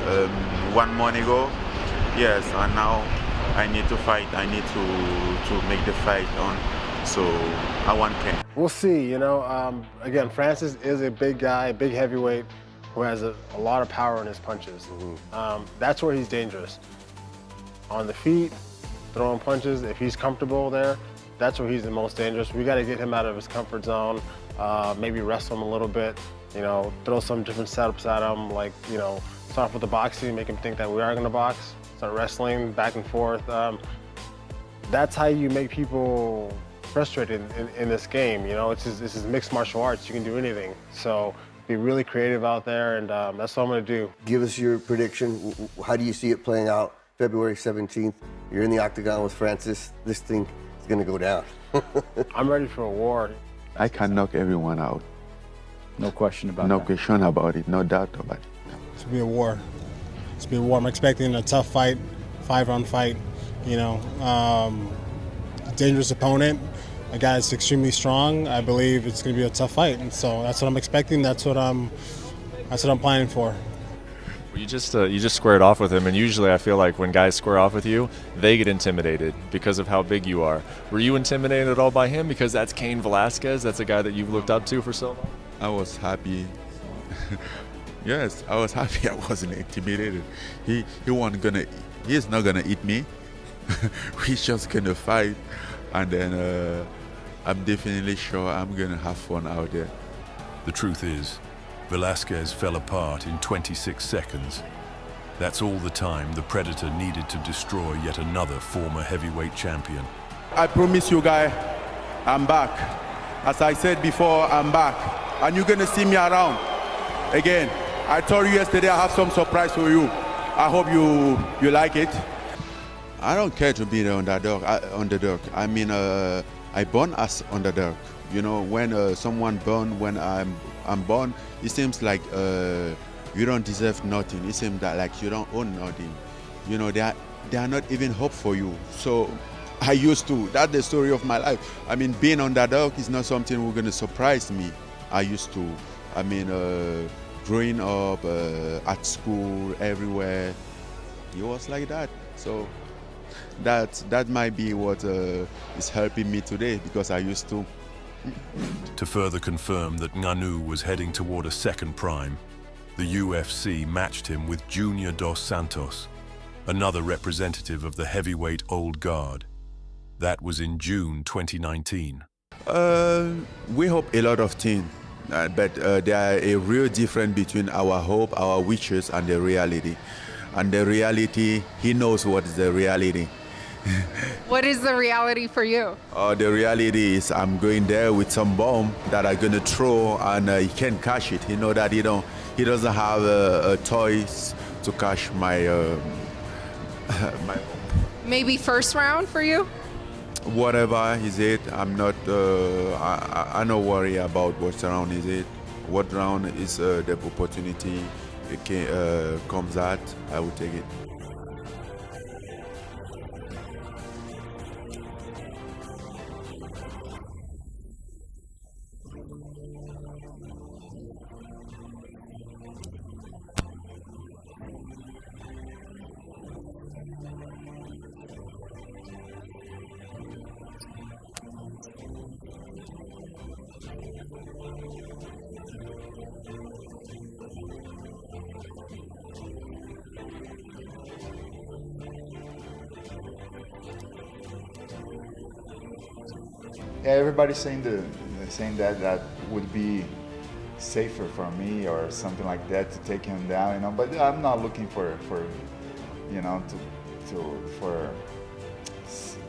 1 month ago. Yes, and now I need to fight. I need to make the fight on. So I want Cain. We'll see, you know. Again, Francis is a big guy, big heavyweight, who has a lot of power in his punches. That's where he's dangerous. On the feet, throwing punches, if he's comfortable there, that's where he's the most dangerous. We got to get him out of his comfort zone, maybe wrestle him a little bit, you know, throw some different setups at him, like, you know, start off with the boxing, make him think that we are going to box, start wrestling back and forth. That's how you make people frustrated in this game, you know. This is mixed martial arts. You can do anything. So be really creative out there, and that's what I'm going to do. Give us your prediction. How do you see it playing out February 17th? You're in the octagon with Francis. This thing is going to go down. I'm ready for a war. I can knock everyone out. No question about No that. question about it. No doubt about it. It's going to be a war. It's going to be a war. I'm expecting a tough fight, 5-round fight, you know. Dangerous opponent. A guy that's extremely strong. I believe it's going to be a tough fight, and so that's what I'm expecting. That's what I'm planning for. Well, you just squared off with him, and usually I feel like when guys square off with you, they get intimidated because of how big you are. Were you intimidated at all by him because that's Cain Velasquez? That's a guy that you've looked up to for so long. I was happy. Yes, I was happy. I wasn't intimidated. He wasn't gonna he's not gonna eat me. We're just gonna fight, and then I'm definitely sure I'm gonna have fun out there. The truth is, Velasquez fell apart in 26 seconds. That's all the time the Predator needed to destroy yet another former heavyweight champion. I promise you guys, I'm back. As I said before, I'm back. And you're gonna see me around. Again, I told you yesterday I have some surprise for you. I hope you like it. I don't care to be the underdog. I mean, I born as underdog. You know, when someone born, when I'm born, it seems like you don't deserve nothing. It seems that like you don't own nothing. You know, they are not even hope for you. So I used to. That's the story of my life. I mean, being underdog is not something we're gonna surprise me. I used to. I mean, growing up at school, everywhere, it was like that. So that might be what is helping me today, because I used to. To further confirm that Ngannou was heading toward a second prime, the UFC matched him with Junior Dos Santos, another representative of the heavyweight old guard. That was in June 2019. We hope a lot of things, but there are a real difference between our hope, our wishes, and the reality. And the reality, he knows what is the reality. What is the reality for you? The reality is I'm going there with some bomb that I'm gonna throw, and he can't catch it. He know that he doesn't have toys to catch my my. Maybe first round for you? Whatever is it, I'm not. I don't worry about what round is it. What round is the opportunity comes at, I will take it. Yeah, everybody's saying that would be safer for me or something like that to take him down, you know. But I'm not looking for you know,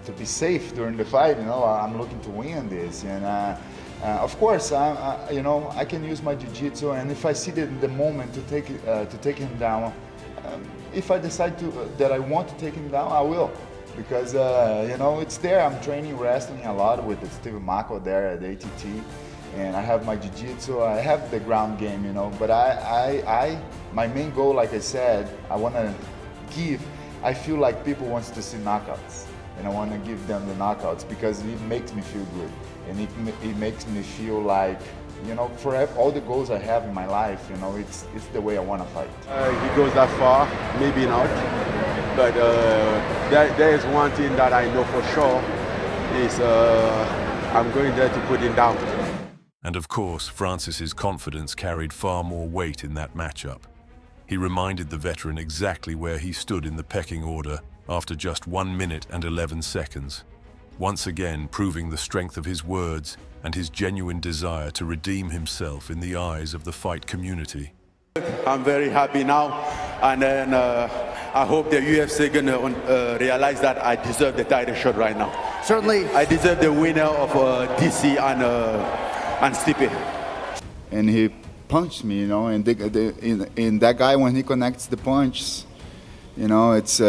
to be safe during the fight. You know, I'm looking to win this, and of course, you know, I can use my jiu-jitsu, and if I see the moment to take him down, if I decide that I want to take him down, I will. Because, you know, it's there. I'm training wrestling a lot with Steve Mako there at ATT, and I have my jiu-jitsu. I have the ground game, you know, but my main goal, like I said, I want to give. I feel like people wants to see knockouts, and I want to give them the knockouts because it makes me feel good, and it makes me feel like, you know, for all the goals I have in my life, you know, it's the way I want to fight. He goes that far, maybe not. But there is one thing that I know for sure is I'm going there to put him down. And of course, Francis's confidence carried far more weight in that matchup. He reminded the veteran exactly where he stood in the pecking order after just 1 minute and 11 seconds, once again proving the strength of his words and his genuine desire to redeem himself in the eyes of the fight community. I'm very happy now, and then I hope the UFC gonna realize that I deserve the title shot right now. Certainly, I deserve the winner of DC and Stipe. And he punched me, you know, and that guy, when he connects the punch, you know, it's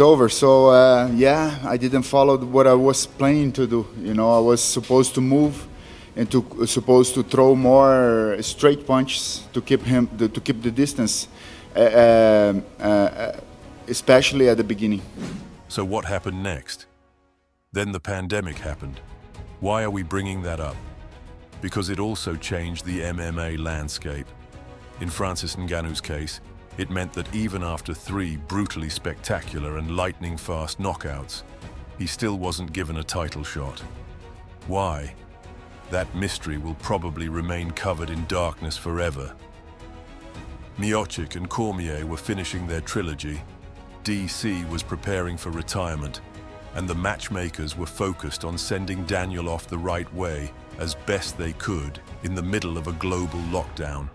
over. So yeah, I didn't follow what I was planning to do. You know, I was supposed to move and supposed to throw more straight punches to keep the distance, especially at the beginning. So what happened next? Then the pandemic happened. Why are we bringing that up? Because it also changed the MMA landscape. In Francis Ngannou's case, it meant that even after 3 brutally spectacular and lightning-fast knockouts, he still wasn't given a title shot. Why? That mystery will probably remain covered in darkness forever. Miocic and Cormier were finishing their trilogy, DC was preparing for retirement, and the matchmakers were focused on sending Daniel off the right way as best they could in the middle of a global lockdown.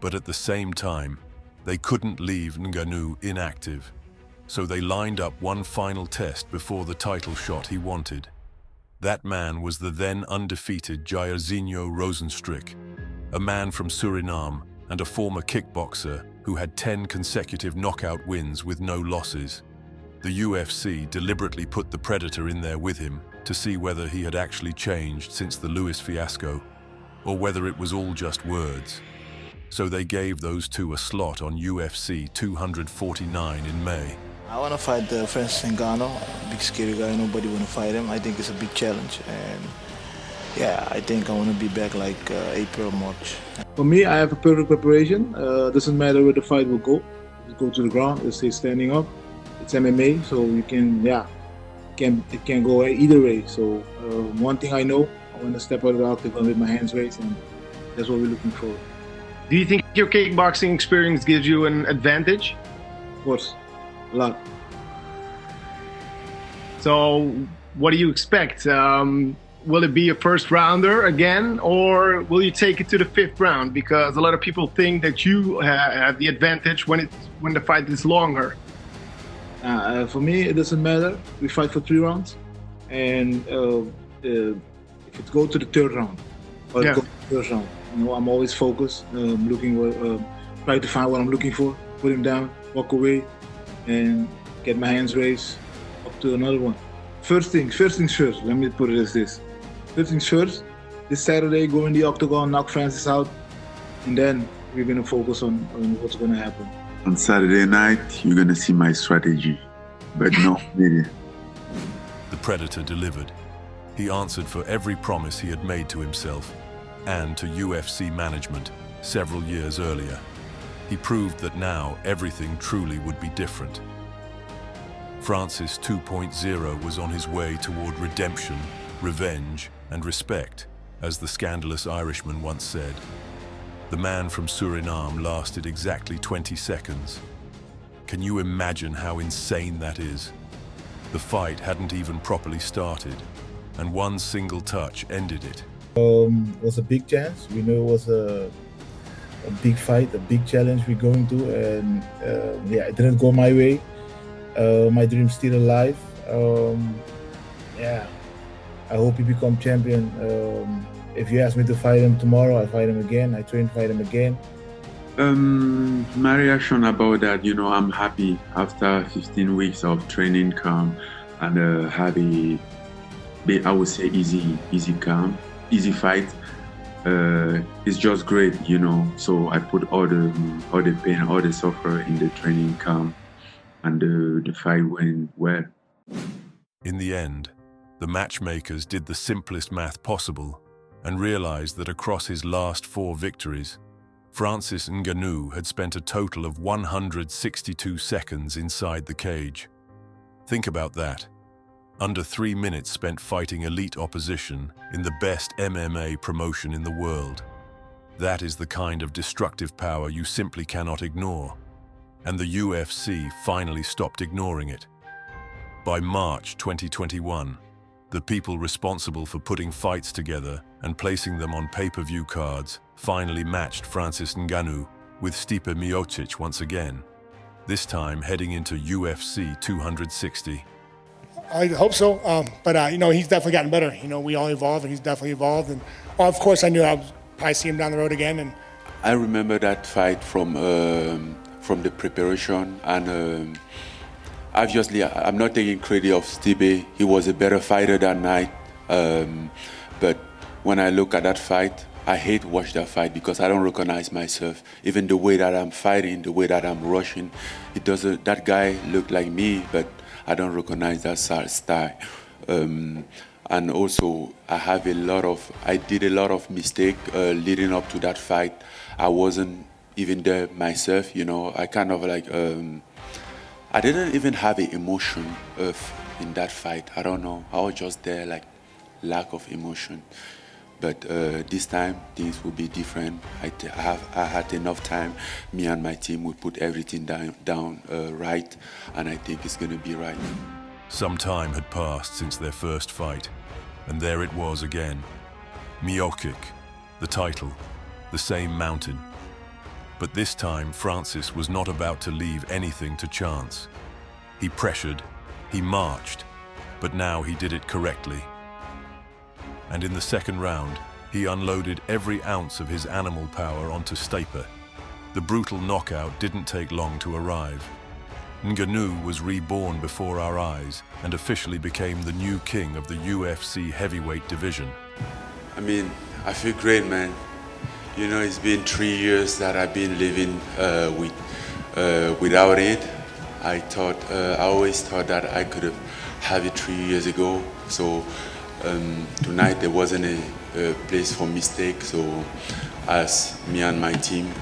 But at the same time, they couldn't leave Ngannou inactive, so they lined up one final test before the title shot he wanted. That man was the then undefeated Jairzinho Rozenstruik, a man from Suriname and a former kickboxer who had 10 consecutive knockout wins with no losses. The UFC deliberately put the Predator in there with him to see whether he had actually changed since the Lewis fiasco, or whether it was all just words. So they gave those two a slot on UFC 249 in May. I want to fight Francis Ngannou, big scary guy, nobody want to fight him. I think it's a big challenge, and yeah, I think I want to be back like April, March. For me, I have a perfect preparation. Doesn't matter where the fight will go. You go to the ground, you stay standing up. It's MMA, so you can, it can go either way. So one thing I know, I want to step out of the octagon with my hands raised, and that's what we're looking for. Do you think your kickboxing experience gives you an advantage? Of course, a lot. So what do you expect? Will it be a first rounder again, or will you take it to the 5th round? Because a lot of people think that you have the advantage when the fight is longer. For me, it doesn't matter. We fight for 3 rounds, and if it goes to the 3rd round, or go to the 1st round, I'm always focused, try to find what I'm looking for, put him down, walk away, and get my hands raised up to another one. First things first, let me put it as this. First things first, this Saturday, go in the octagon, knock Francis out, and then we're going to focus on what's going to happen. On Saturday night, you're going to see my strategy, but no media. The Predator delivered. He answered for every promise he had made to himself and to UFC management several years earlier. He proved that now everything truly would be different. Francis 2.0 was on his way toward redemption, revenge, and respect, as the scandalous Irishman once said. The man from Suriname lasted exactly 20 seconds. Can you imagine how insane that is? The fight hadn't even properly started, and one single touch ended it. It was a big chance. We knew it was a big fight, a big challenge we're going to, and it didn't go my way. My dream's still alive. I hope he become champion. If you ask me to fight him tomorrow, I fight him again. I train to fight him again. My reaction about that, I'm happy after 15 weeks of training camp and have I would say easy fight. It's just great, So I put all the pain, all the suffer in the training camp, and the fight went well. In the end, the matchmakers did the simplest math possible and realized that across his last 4 victories, Francis Ngannou had spent a total of 162 seconds inside the cage. Think about that. Under 3 minutes spent fighting elite opposition in the best MMA promotion in the world. That is the kind of destructive power you simply cannot ignore. And the UFC finally stopped ignoring it. By March 2021, the people responsible for putting fights together and placing them on pay-per-view cards finally matched Francis Ngannou with Stipe Miocic once again, this time heading into UFC 260. I hope so, but he's definitely gotten better. We all evolve, and he's definitely evolved. And of course, I knew I would probably see him down the road again. And I remember that fight from the preparation, and obviously I'm not taking credit of Stipe. He was a better fighter that night, but when I look at that fight, I hate to watch that fight because I don't recognize myself. Even the way that I'm fighting, the way that I'm rushing, that guy looked like me, but I don't recognize that style. And also, I did a lot of mistakes leading up to that fight. I wasn't even there myself, I kind of I didn't even have an emotion in that fight. I don't know, I was just there, lack of emotion. But this time, things will be different. I had enough time. Me and my team will put everything down right, and I think it's going to be right. Some time had passed since their first fight, and there it was again. Miocic, the title, the same mountain. But this time, Francis was not about to leave anything to chance. He pressured, he marched, but now he did it correctly. And in the second round, he unloaded every ounce of his animal power onto Staper. The brutal knockout didn't take long to arrive. Ngannou was reborn before our eyes and officially became the new king of the UFC heavyweight division. I mean, I feel great, man. You know, it's been 3 years that I've been living without it. I always thought that I could have it 3 years ago. So tonight there wasn't a place for mistake. So as me and my team,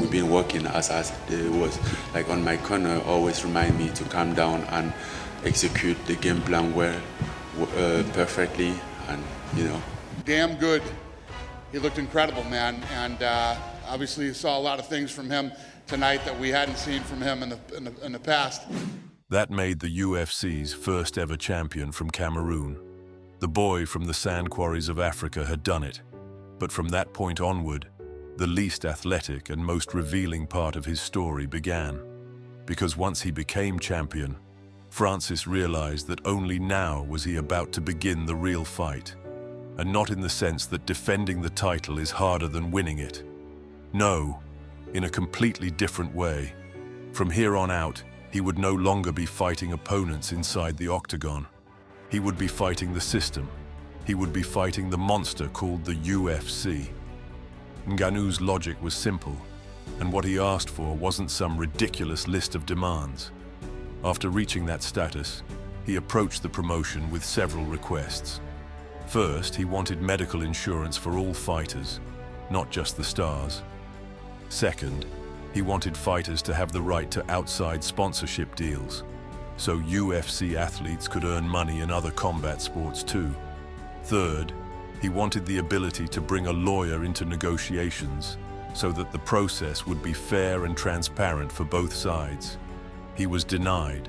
we've been working as it was like on my corner, always remind me to calm down and execute the game plan perfectly, and you know. Damn good. He looked incredible, man, and obviously saw a lot of things from him tonight that we hadn't seen from him in the past. That made the UFC's first ever champion from Cameroon. The boy from the sand quarries of Africa had done it, but from that point onward, the least athletic and most revealing part of his story began. Because once he became champion, Francis realized that only now was he about to begin the real fight. And not in the sense that defending the title is harder than winning it. No, in a completely different way. From here on out, he would no longer be fighting opponents inside the octagon. He would be fighting the system. He would be fighting the monster called the UFC. Ngannou's logic was simple, and what he asked for wasn't some ridiculous list of demands. After reaching that status, he approached the promotion with several requests. First, he wanted medical insurance for all fighters, not just the stars. Second, he wanted fighters to have the right to outside sponsorship deals, so UFC athletes could earn money in other combat sports too. Third, he wanted the ability to bring a lawyer into negotiations so that the process would be fair and transparent for both sides. He was denied,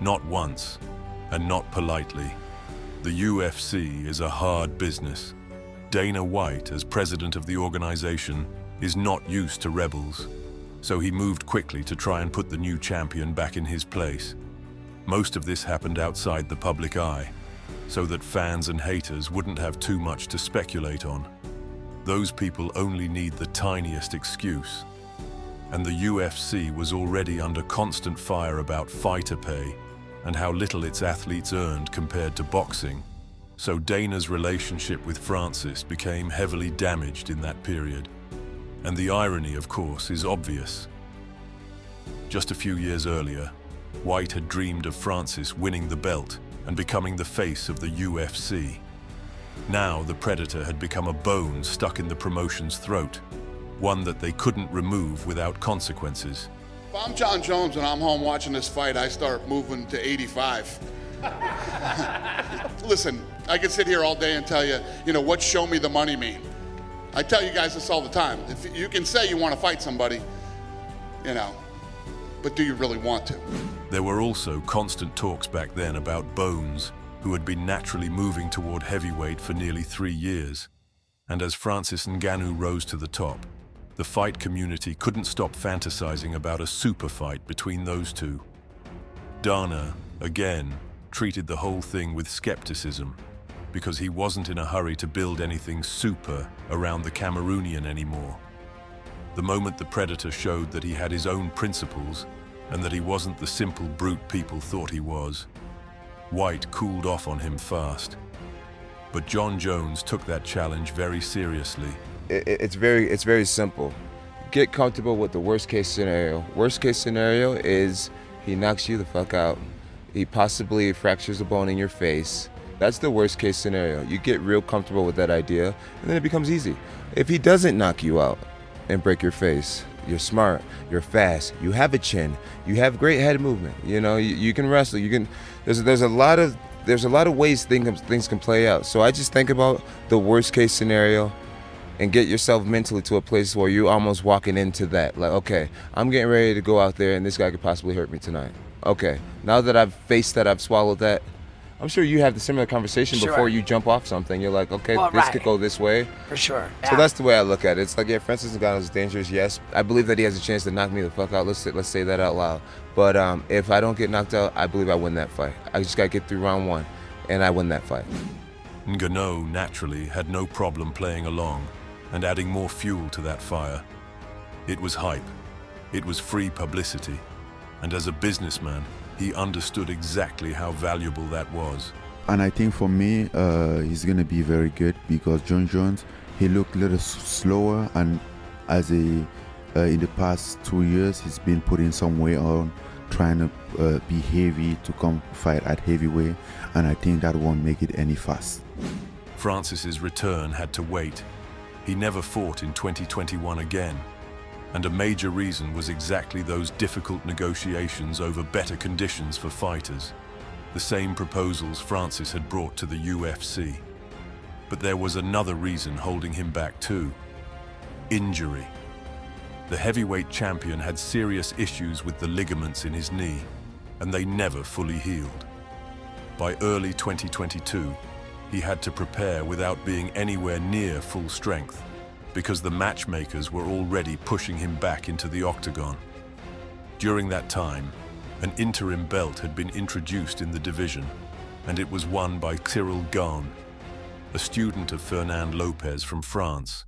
not once, and not politely. The UFC is a hard business. Dana White, as president of the organization, is not used to rebels, so he moved quickly to try and put the new champion back in his place. Most of this happened outside the public eye, so that fans and haters wouldn't have too much to speculate on. Those people only need the tiniest excuse. And the UFC was already under constant fire about fighter pay and how little its athletes earned compared to boxing. So Dana's relationship with Francis became heavily damaged in that period. And the irony, of course, is obvious. Just a few years earlier, White had dreamed of Francis winning the belt and becoming the face of the UFC. Now the Predator had become a bone stuck in the promotion's throat, one that they couldn't remove without consequences. If I'm John Jones and I'm home watching this fight, I start moving to 85. Listen, I could sit here all day and tell you, what show me the money mean? I tell you guys this all the time. If you can say you want to fight somebody, but do you really want to? There were also constant talks back then about Bones, who had been naturally moving toward heavyweight for nearly 3 years. And as Francis Ngannou rose to the top, the fight community couldn't stop fantasizing about a super fight between those two. Dana, again, treated the whole thing with skepticism, because he wasn't in a hurry to build anything super around the Cameroonian anymore. The moment the Predator showed that he had his own principles and that he wasn't the simple brute people thought he was, White cooled off on him fast. But John Jones took that challenge very seriously. It's very simple. Get comfortable with the worst case scenario. Worst case scenario is he knocks you the fuck out. He possibly fractures a bone in your face. That's the worst case scenario. You get real comfortable with that idea, and then it becomes easy. If he doesn't knock you out and break your face, you're smart, you're fast, you have a chin, you have great head movement. You can wrestle. There's a lot of there's a lot of ways things can play out. So I just think about the worst case scenario and get yourself mentally to a place where you're almost walking into that. Like, okay, I'm getting ready to go out there and this guy could possibly hurt me tonight. Okay, now that I've faced that, I've swallowed that, I'm sure you have the similar conversation before you jump off something. You're like, okay, this could go this way. For sure. So that's the way I look at it. It's like, yeah, Francis Ngannou is dangerous, yes. I believe that he has a chance to knock me the fuck out. Let's say that out loud. But if I don't get knocked out, I believe I win that fight. I just got to get through round 1, and I win that fight. Ngannou, naturally, had no problem playing along and adding more fuel to that fire. It was hype. It was free publicity. And as a businessman, he understood exactly how valuable that was. And I think for me, he's going to be very good because John Jones, he looked a little slower, and in the past 2 years, he's been putting some weight on, trying to be heavy to come fight at heavyweight, and I think that won't make it any fast. Francis's return had to wait. He never fought in 2021 again. And a major reason was exactly those difficult negotiations over better conditions for fighters. The same proposals Francis had brought to the UFC. But there was another reason holding him back too: injury. The heavyweight champion had serious issues with the ligaments in his knee, and they never fully healed. By early 2022, he had to prepare without being anywhere near full strength, because the matchmakers were already pushing him back into the octagon. During that time, an interim belt had been introduced in the division, and it was won by Cyril Gane, a student of Fernand Lopez from France,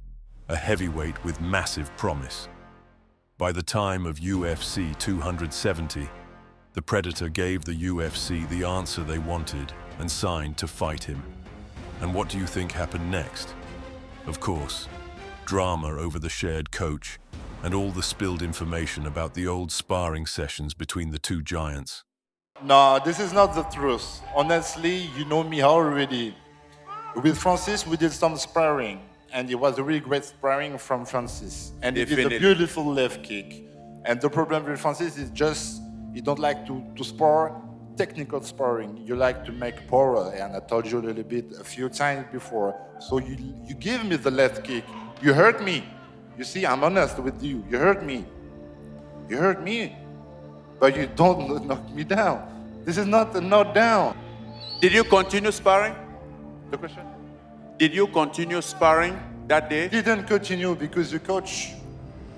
a heavyweight with massive promise. By the time of UFC 270, the Predator gave the UFC the answer they wanted and signed to fight him. And what do you think happened next? Of course, drama over the shared coach and all the spilled information about the old sparring sessions between the two giants. No, this is not the truth. Honestly, you know me already. With Francis, we did some sparring, and it was a really great sparring from Francis. And he did a beautiful left kick. And the problem with Francis is just, you don't like to spar technical sparring. You like to make power, and I told you a little bit a few times before. So you give me the left kick. You hurt me. You see, I'm honest with you. You hurt me. You hurt me. But you don't knock me down. This is not a knock down. Did you continue sparring? The question? Did you continue sparring that day? Didn't continue because the coach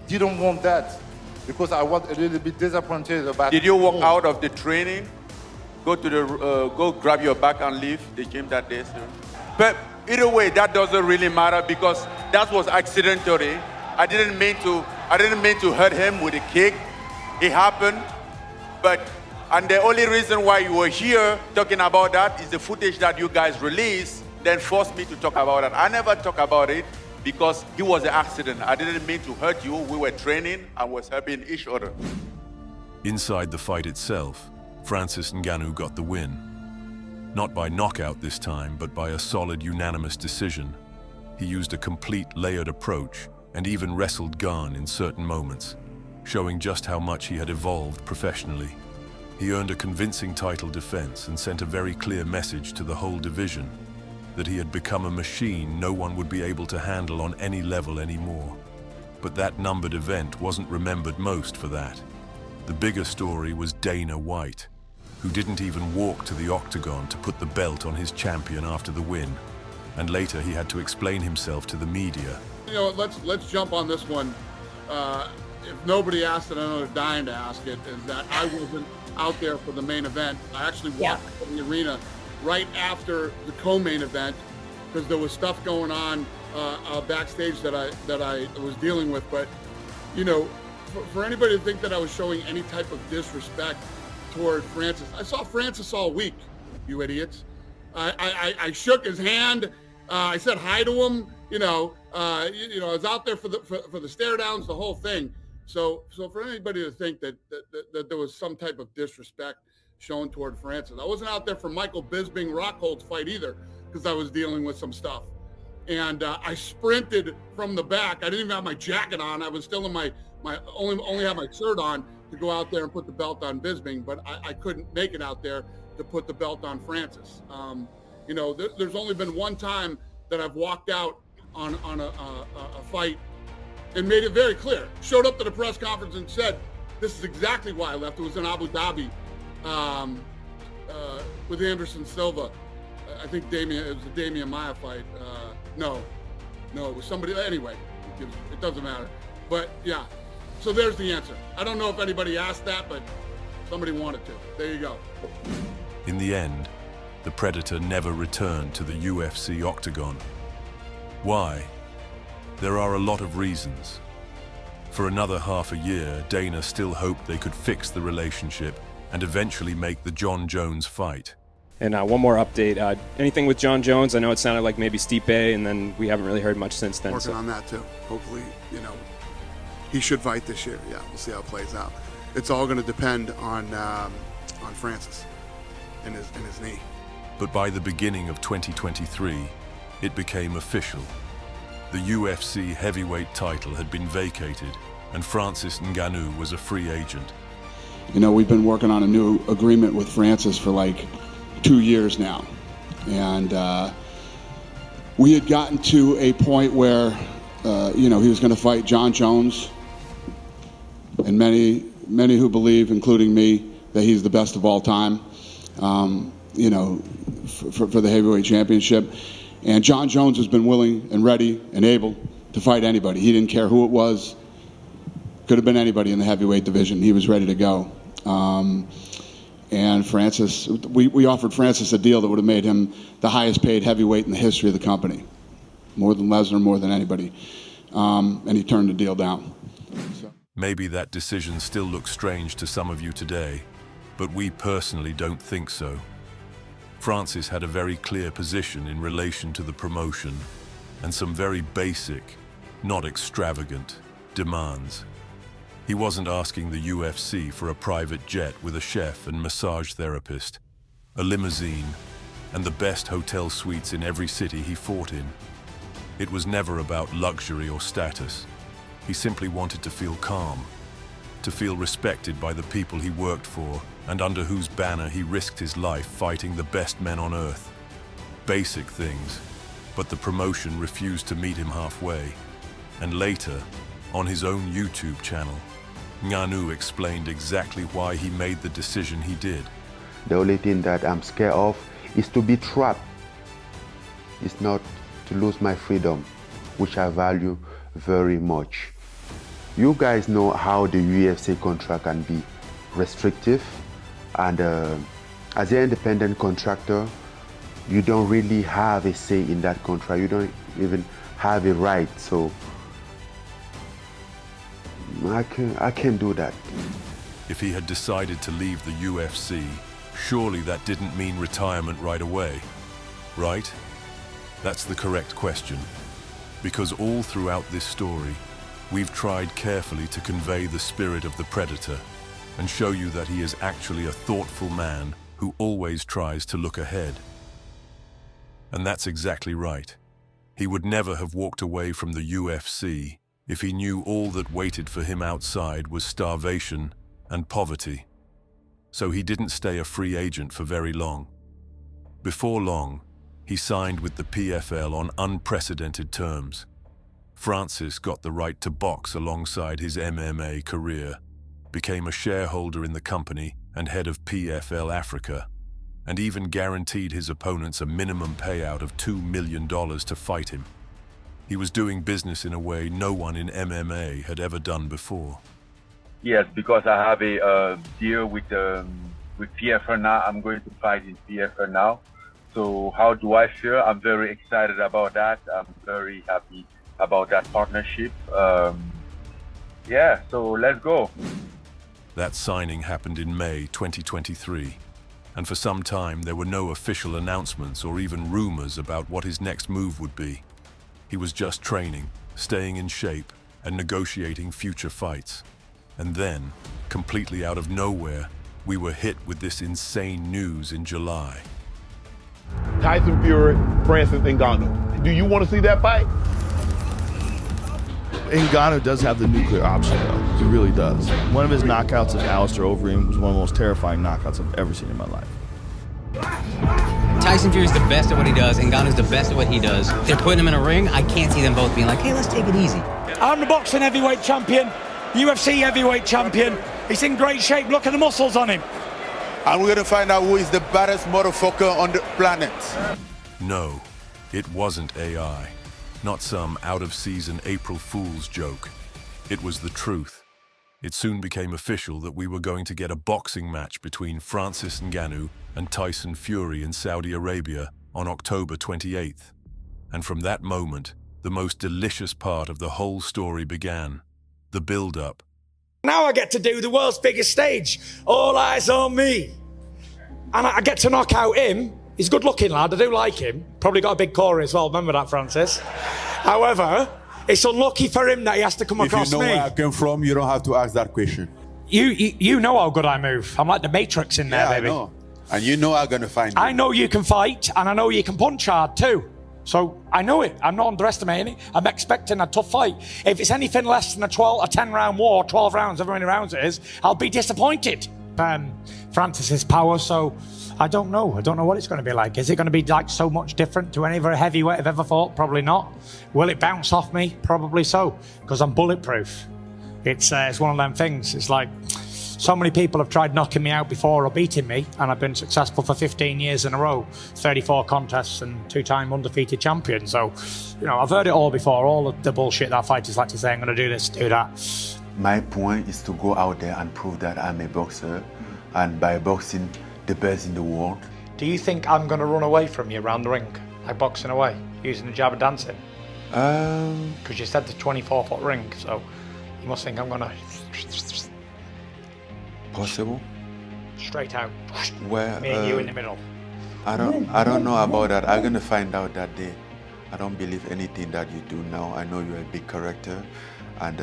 didn't want that. Because I was a little bit disappointed about. Did you walk out of the training? Go grab your bag and leave the gym that day, sir? But either way, that doesn't really matter because that was accidentally. I didn't mean to hurt him with a kick. It happened, and the only reason why you were here talking about that is the footage that you guys released, then forced me to talk about it. I never talk about it because it was an accident. I didn't mean to hurt you. We were training and was helping each other. Inside the fight itself, Francis Ngannou got the win. Not by knockout this time, but by a solid unanimous decision. He used a complete layered approach and even wrestled Gane in certain moments, showing just how much he had evolved professionally. He earned a convincing title defense and sent a very clear message to the whole division that he had become a machine no one would be able to handle on any level anymore. But that numbered event wasn't remembered most for that. The bigger story was Dana White, who didn't even walk to the octagon to put the belt on his champion after the win. And later he had to explain himself to the media. You know, let's jump on this one. If nobody asked it, I know they're dying to ask it, is that I wasn't out there for the main event. I actually walked from the arena right after the co-main event because there was stuff going on backstage that I was dealing with. But, you know, for anybody to think that I was showing any type of disrespect toward Francis, I saw Francis all week, you idiots. I shook his hand. I said hi to him. I was out there for the stare downs, the whole thing. So for anybody to think that there was some type of disrespect shown toward Francis, I wasn't out there for Michael Bisping Rockhold's fight either because I was dealing with some stuff. And I sprinted from the back. I didn't even have my jacket on. I was still in my only had my shirt on to go out there and put the belt on Bisping, but I couldn't make it out there. to put the belt on Francis. You know, there's only been one time that I've walked out on a fight and made it very clear. Showed up to the press conference and said, this is exactly why I left. It was in Abu Dhabi with Anderson Silva. I think it was a Damian Maia fight. No, it was somebody, anyway, it doesn't matter. But yeah, so there's the answer. I don't know if anybody asked that, but somebody wanted to. There you go. In the end, the Predator never returned to the UFC octagon. Why? There are a lot of reasons. For another half a year, Dana still hoped they could fix the relationship and eventually make the John Jones fight. And one more update. Anything with John Jones? I know it sounded like maybe Stipe, and then we haven't really heard much since then. Working on that too. Hopefully, you know, he should fight this year. Yeah, we'll see how it plays out. It's all going to depend on Francis and his knee. But by the beginning of 2023, it became official. The UFC heavyweight title had been vacated, and Francis Ngannou was a free agent. You know, we've been working on a new agreement with Francis for like 2 years now. And we had gotten to a point where, you know, he was going to fight John Jones. And many who believe, including me, that he's the best of all time, you know, for the heavyweight championship. And John Jones has been willing and ready and able to fight anybody. He didn't care who it was. Could have been anybody in the heavyweight division. He was ready to go. And Francis, we offered Francis a deal that would have made him the highest paid heavyweight in the history of the company. More than Lesnar, more than anybody. And he turned the deal down. So. Maybe that decision still looks strange to some of you today, but we personally don't think so. Francis had a very clear position in relation to the promotion and some very basic, not extravagant, demands. He wasn't asking the UFC for a private jet with a chef and massage therapist, a limousine, and the best hotel suites in every city he fought in. It was never about luxury or status. He simply wanted to feel calm, to feel respected by the people he worked for and under whose banner he risked his life fighting the best men on earth. Basic things, but the promotion refused to meet him halfway. And later, on his own YouTube channel, Ngannou explained exactly why he made the decision he did. The only thing that I'm scared of is to be trapped. It's not to lose my freedom, which I value very much. You guys know how the UFC contract can be restrictive, and as an independent contractor, you don't really have a say in that contract. You don't even have a right, so I can't do that. If he had decided to leave the UFC, surely that didn't mean retirement right away, right? That's the correct question, because all throughout this story, we've tried carefully to convey the spirit of the Predator and show you that he is actually a thoughtful man who always tries to look ahead. And that's exactly right. He would never have walked away from the UFC if he knew all that waited for him outside was starvation and poverty. So he didn't stay a free agent for very long. Before long, he signed with the PFL on unprecedented terms. Francis got the right to box alongside his MMA career, became a shareholder in the company and head of PFL Africa, and even guaranteed his opponents a minimum payout of $2 million to fight him. He was doing business in a way no one in MMA had ever done before. Yes, because I have a deal with PFL now. I'm going to fight in PFL now. So how do I feel? I'm very excited about that. I'm very happy about that partnership. Yeah, so let's go. That signing happened in May 2023, and for some time there were no official announcements or even rumors about what his next move would be. He was just training, staying in shape, and negotiating future fights. And then, completely out of nowhere, we were hit with this insane news in July. Tyson Fury, Francis Ngannou. Do you want to see that fight? Ngannou does have the nuclear option, though. He really does. One of his knockouts of Alistair Overeem was one of the most terrifying knockouts I've ever seen in my life. Tyson Fury's the best at what he does, and Ngannou's the best at what he does. They're putting him in a ring. I can't see them both being like, hey, let's take it easy. I'm the boxing heavyweight champion, UFC heavyweight champion. He's in great shape. Look at the muscles on him. And we're gonna find out who is the baddest motherfucker on the planet. No, it wasn't AI. Not some out-of-season April Fool's joke. It was the truth. It soon became official that we were going to get a boxing match between Francis Ngannou and Tyson Fury in Saudi Arabia on October 28th. And from that moment, the most delicious part of the whole story began. The build-up. Now I get to do the world's biggest stage. All eyes on me. And I get to knock out him. He's a good-looking lad. I do like him. Probably got a big core as well. Remember that, Francis? However, it's unlucky for him that he has to come across me. If you know where I came from, you don't have to ask that question. You know how good I move. I'm like the Matrix in there, baby. I know. And you know I'm going to find you. I know you can fight, and I know you can punch hard too. So I know it. I'm not underestimating it. I'm expecting a tough fight. If it's anything less than a 10-round war, 12 rounds, however many rounds it is, I'll be disappointed. Francis's power, so I don't know. I don't know what it's going to be like. Is it going to be like so much different to any other heavyweight I've ever fought? Probably not. Will it bounce off me? Probably so, because I'm bulletproof. It's one of them things. It's like so many people have tried knocking me out before or beating me, and I've been successful for 15 years in a row, 34 contests and 2-time undefeated champion. So, you know, I've heard it all before, all of the bullshit that fighters like to say, I'm going to do this, do that. My point is to go out there and prove that I'm a boxer, and by boxing the best in the world. Do you think I'm going to run away from you around the ring, like boxing away, using the jab and dancing? Because you said the 24-foot ring, so you must think I'm going to... Possible? Straight out. Where? Me and you in the middle. I don't know about that. I'm going to find out that day. I don't believe anything that you do now. I know you're a big character, and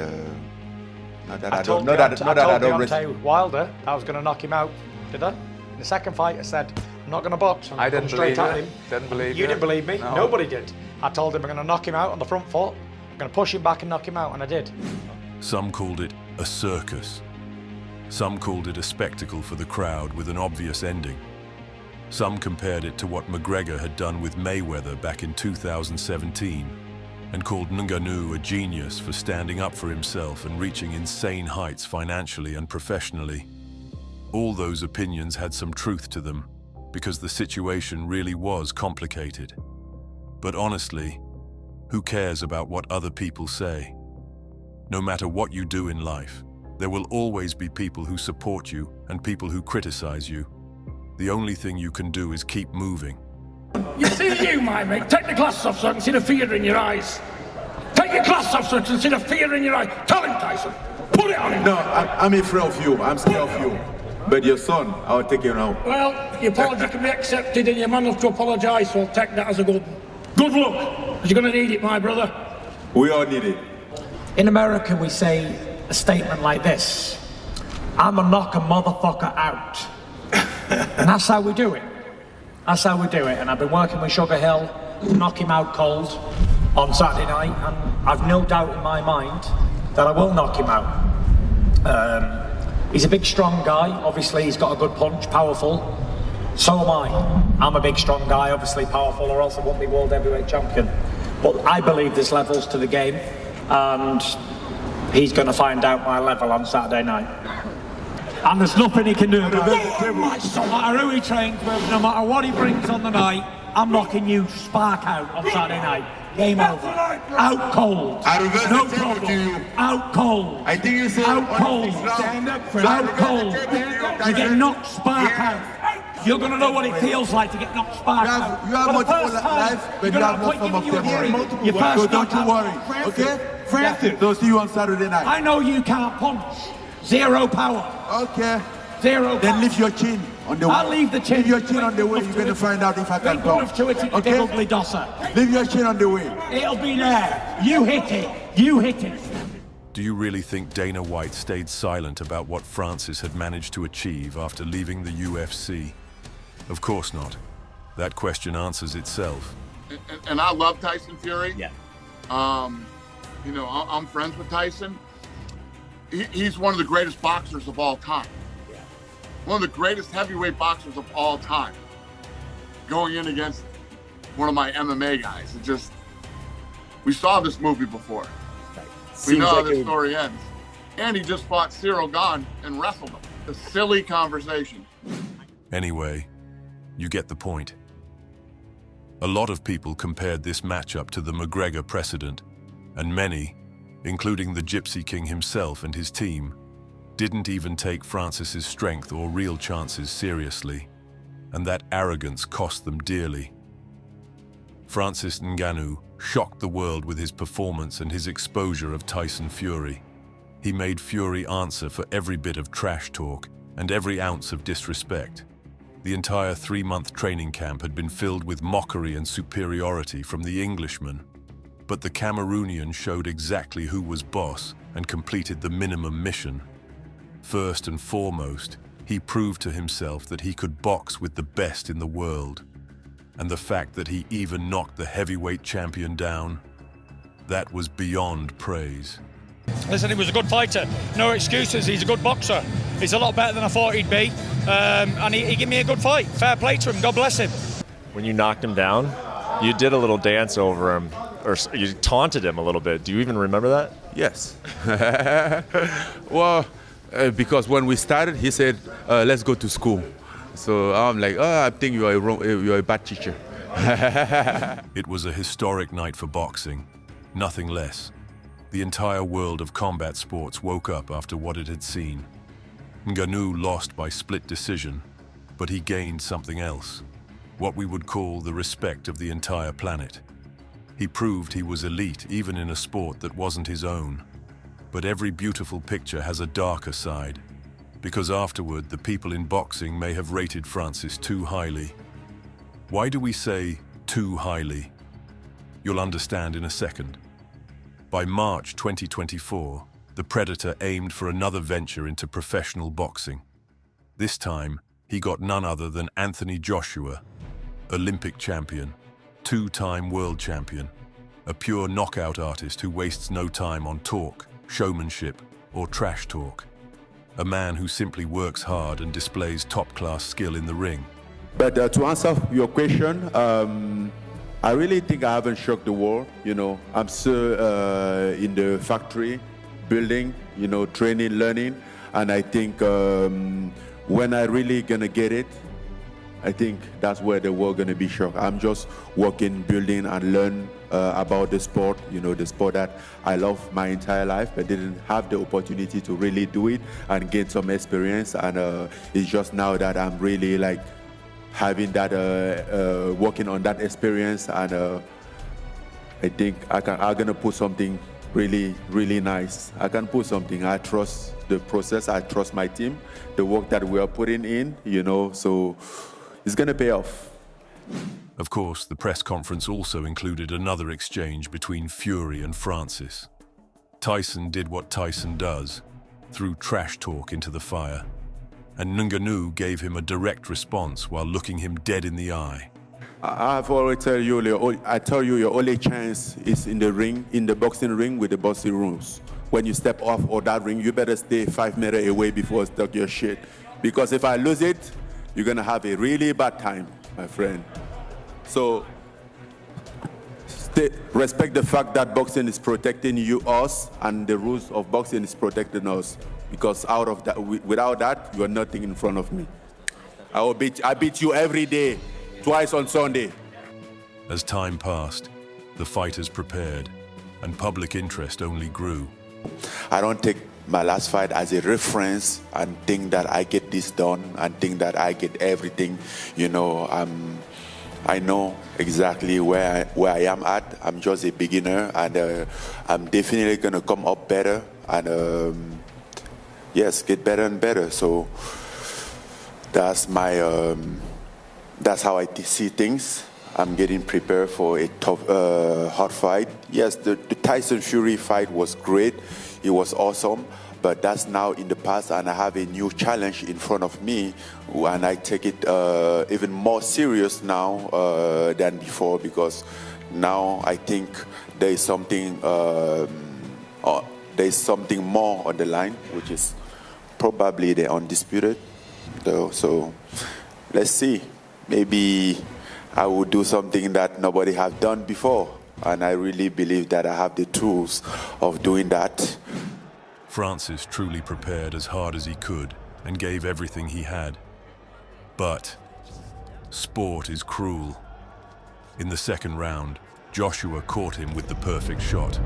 I told Deontay Wilder I was going to knock him out, did I? In the second fight, I said, I'm not going to box. I didn't believe you. Didn't believe you. You didn't believe me? No. Nobody did. I told him I'm going to knock him out on the front foot. I'm going to push him back and knock him out, and I did. Some called it a circus. Some called it a spectacle for the crowd with an obvious ending. Some compared it to what McGregor had done with Mayweather back in 2017 and called Ngannou a genius for standing up for himself and reaching insane heights financially and professionally. All those opinions had some truth to them because the situation really was complicated. But honestly, who cares about what other people say? No matter what you do in life, there will always be people who support you and people who criticize you. The only thing you can do is keep moving. You see you, my mate. Take the glasses off so I can see the fear in your eyes. Take your glasses off so I can see the fear in your eyes. Tell him, Tyson. Put it on him. No, I'm afraid of you. I'm scared of you. But your son, I'll take you now. Well, your apology can be accepted and you're man enough to apologise, so I'll take that as a good look. Because you're going to need it, my brother. We all need it. In America, we say a statement like this: I'm a knock a motherfucker out. And that's how we do it. That's how we do it. And I've been working with Sugar Hill to knock him out cold on Saturday night, and I've no doubt in my mind that I will knock him out. He's a big, strong guy. Obviously, he's got a good punch, powerful. So am I. I'm a big, strong guy, obviously powerful, or else I won't be world heavyweight champion. But I believe there's levels to the game, and he's going to find out my level on Saturday night. And there's nothing he can do about it. No matter who he trains with, no matter what he brings on the night, I'm knocking you spark out on Saturday night. Game over. Out cold. No problem. Out cold. I think you said out cold. Out cold. You get knocked spark out. You're going to know what it feels like to get knocked spark out. You have multiple lives, but you have some of them. So don't you worry, okay? Francis. So see you on Saturday night. I know you can't punch. Zero power. Okay. Zero power. Then lift your chin on the way. I'll leave the chin. Leave your chin on the way. You're going to find out if I can punch. Okay? Ugly dosser. Leave your chin on the way. It'll be there. You hit it. You hit it. Do you really think Dana White stayed silent about what Francis had managed to achieve after leaving the UFC? Of course not. That question answers itself. And I love Tyson Fury. Yeah. You know, I'm friends with Tyson. He's one of the greatest boxers of all time. Yeah. One of the greatest heavyweight boxers of all time. going in against one of my MMA guys. It just, we saw this movie before. We know how this story ends. And he just fought Cyril Gane and wrestled him. A silly conversation. Anyway, you get the point. A lot of people compared this matchup to the McGregor precedent, and many, including the Gypsy King himself and his team, didn't even take Francis's strength or real chances seriously, and that arrogance cost them dearly. Francis Ngannou shocked the world with his performance and his exposure of Tyson Fury. He made Fury answer for every bit of trash talk and every ounce of disrespect. The entire 3-month training camp had been filled with mockery and superiority from the Englishman, but the Cameroonian showed exactly who was boss and completed the minimum mission. First and foremost, he proved to himself that he could box with the best in the world. And the fact that he even knocked the heavyweight champion down, that was beyond praise. Listen, he was a good fighter. No excuses. He's a good boxer. He's a lot better than I thought he'd be. And he gave me a good fight. Fair play to him. God bless him. When you knocked him down, you did a little dance over him, or you taunted him a little bit. Do you even remember that? Yes. Well, because when we started, he said, let's go to school. So I'm like, oh, I think you're a bad teacher. It was a historic night for boxing, nothing less. The entire world of combat sports woke up after what it had seen. Ngannou lost by split decision, but he gained something else, what we would call the respect of the entire planet. He proved he was elite even in a sport that wasn't his own. But every beautiful picture has a darker side, because afterward the people in boxing may have rated Francis too highly. Why do we say too highly? You'll understand in a second. By March 2024, the Predator aimed for another venture into professional boxing. This time, he got none other than Anthony Joshua, Olympic champion, 2-time world champion, a pure knockout artist who wastes no time on talk, showmanship, or trash talk. A man who simply works hard and displays top-class skill in the ring. But to answer your question, I really think I haven't shocked the world. You know, I'm still in the factory, building, you know, training, learning. And I think when I really gonna get it, I think that's where the world gonna be shocked. I'm just working, building, and learn about the sport. You know, the sport that I love my entire life, but didn't have the opportunity to really do it and gain some experience. And it's just now that I'm really like having that, working on that experience, and I think I'm gonna put something really, really nice. I can put something. I trust the process. I trust my team, the work that we are putting in. You know, so it's gonna pay off. Of course, the press conference also included another exchange between Fury and Francis. Tyson did what Tyson does, threw trash talk into the fire. And Ngannou gave him a direct response while looking him dead in the eye. I've always tell you, your only chance is in the ring, in the boxing ring with the boxing rules. When you step off of that ring, you better stay 5 meters away before I start your shit. Because if I lose it, you're gonna have a really bad time, my friend. So, respect the fact that boxing is protecting us, and the rules of boxing is protecting us. Because out of that, without that, you are nothing in front of me. I beat you every day, twice on Sunday. As time passed, the fighters prepared, and public interest only grew. I don't take my last fight as a reference and think that I get this done and think that I get everything. You know, I know exactly where I am at. I'm just a beginner, and I'm definitely gonna come up better and yes, get better and better. So that's my that's how I see things. I'm getting prepared for a tough, hard fight. Yes, the Tyson Fury fight was great. It was awesome. But that's now in the past, and I have a new challenge in front of me, and I take it even more serious now than before, because now I think there is something more on the line, which is probably the undisputed. So let's see. Maybe I would do something that nobody has done before. And I really believe that I have the tools of doing that. Francis truly prepared as hard as he could and gave everything he had. But sport is cruel. In the second round, Joshua caught him with the perfect shot.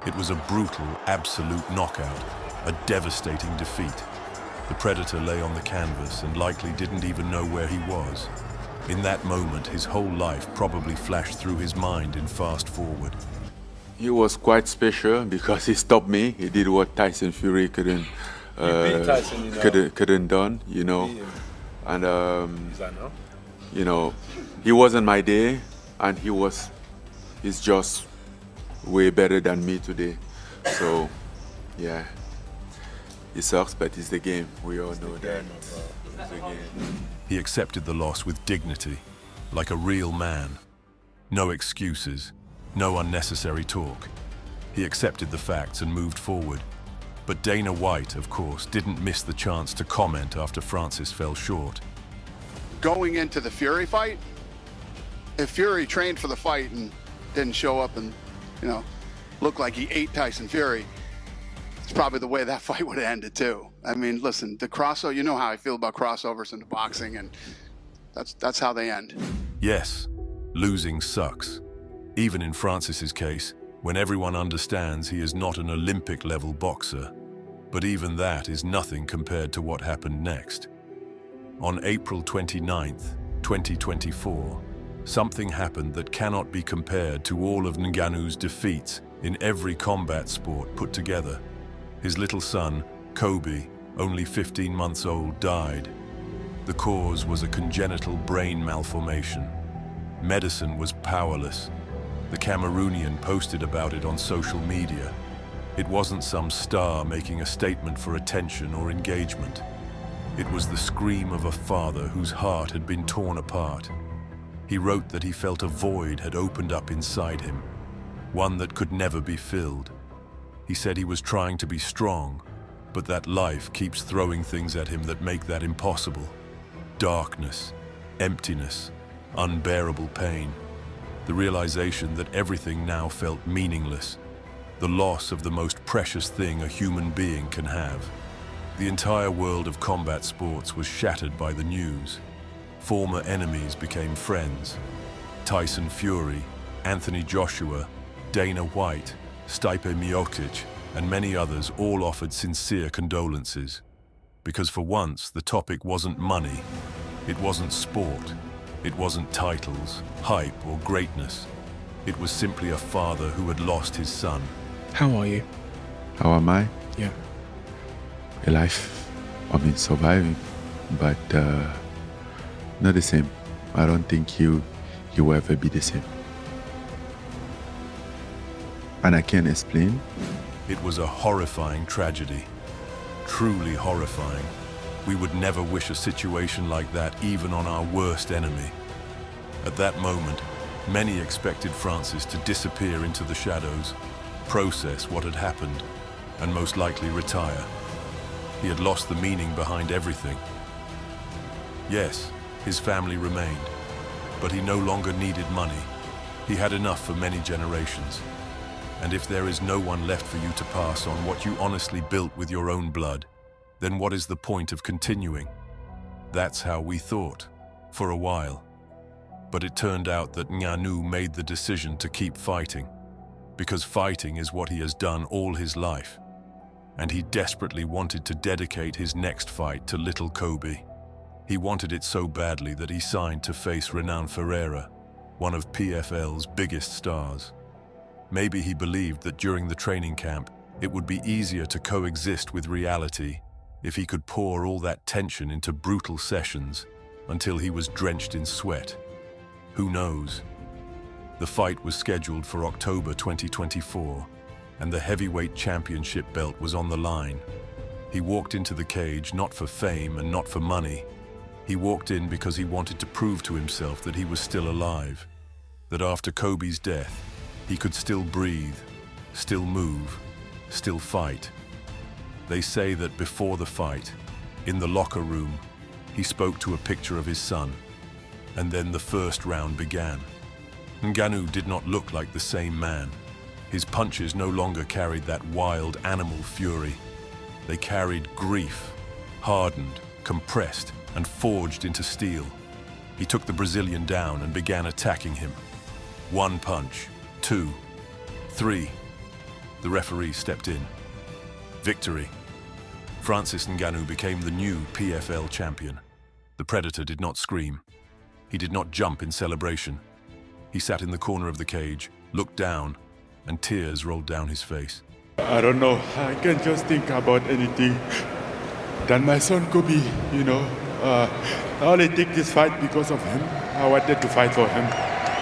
It was a brutal, absolute knockout, a devastating defeat. The Predator lay on the canvas and likely didn't even know where he was. In that moment, his whole life probably flashed through his mind in fast forward. He was quite special because he stopped me. He did what Tyson Fury couldn't done, you know. And you know, he wasn't my day, and he's just way better than me today. So yeah. It sucks, but it's the game. We all know that. It's the game. He accepted the loss with dignity, like a real man. No excuses, no unnecessary talk. He accepted the facts and moved forward. But Dana White, of course, didn't miss the chance to comment after Francis fell short. Going into the Fury fight, if Fury trained for the fight and didn't show up and, you know, look like he ate Tyson Fury, it's probably the way that fight would have ended too. I mean, listen, the crossover, you know how I feel about crossovers in boxing, and that's how they end. Yes, losing sucks. Even in Francis's case, when everyone understands he is not an Olympic-level boxer. But even that is nothing compared to what happened next. On April 29th, 2024, something happened that cannot be compared to all of Ngannou's defeats in every combat sport put together. His little son, Kobe, only 15 months old, died. The cause was a congenital brain malformation. Medicine was powerless. The Cameroonian posted about it on social media. It wasn't some star making a statement for attention or engagement. It was the scream of a father whose heart had been torn apart. He wrote that he felt a void had opened up inside him, one that could never be filled. He said he was trying to be strong, but that life keeps throwing things at him that make that impossible. Darkness, emptiness, unbearable pain. The realization that everything now felt meaningless. The loss of the most precious thing a human being can have. The entire world of combat sports was shattered by the news. Former enemies became friends. Tyson Fury, Anthony Joshua, Dana White, Stipe Miocic, and many others all offered sincere condolences. Because for once, the topic wasn't money. It wasn't sport. It wasn't titles, hype, or greatness. It was simply a father who had lost his son. How are you? How am I? Yeah. Alive. I mean, surviving. But not the same. I don't think you will ever be the same. And I can't explain. It was a horrifying tragedy. Truly horrifying. We would never wish a situation like that even on our worst enemy. At that moment, many expected Francis to disappear into the shadows, process what had happened, and most likely retire. He had lost the meaning behind everything. Yes, his family remained, but he no longer needed money. He had enough for many generations. And if there is no one left for you to pass on what you honestly built with your own blood, then what is the point of continuing? That's how we thought, for a while. But it turned out that Ngannou made the decision to keep fighting, because fighting is what he has done all his life. And he desperately wanted to dedicate his next fight to little Kobe. He wanted it so badly that he signed to face Renan Ferreira, one of PFL's biggest stars. Maybe he believed that during the training camp, it would be easier to coexist with reality if he could pour all that tension into brutal sessions until he was drenched in sweat. Who knows? The fight was scheduled for October 2024, and the heavyweight championship belt was on the line. He walked into the cage not for fame and not for money. He walked in because he wanted to prove to himself that he was still alive, that after Kobe's death, he could still breathe, still move, still fight. They say that before the fight, in the locker room, he spoke to a picture of his son, and then the first round began. Ngannou did not look like the same man. His punches no longer carried that wild animal fury. They carried grief, hardened, compressed, and forged into steel. He took the Brazilian down and began attacking him. 1 punch, 2, 3. The referee stepped in. Victory. Francis Ngannou became the new PFL champion. The Predator did not scream. He did not jump in celebration. He sat in the corner of the cage, looked down, and tears rolled down his face. I don't know. I can just think about anything. That my son could be, I only take this fight because of him. I wanted to fight for him.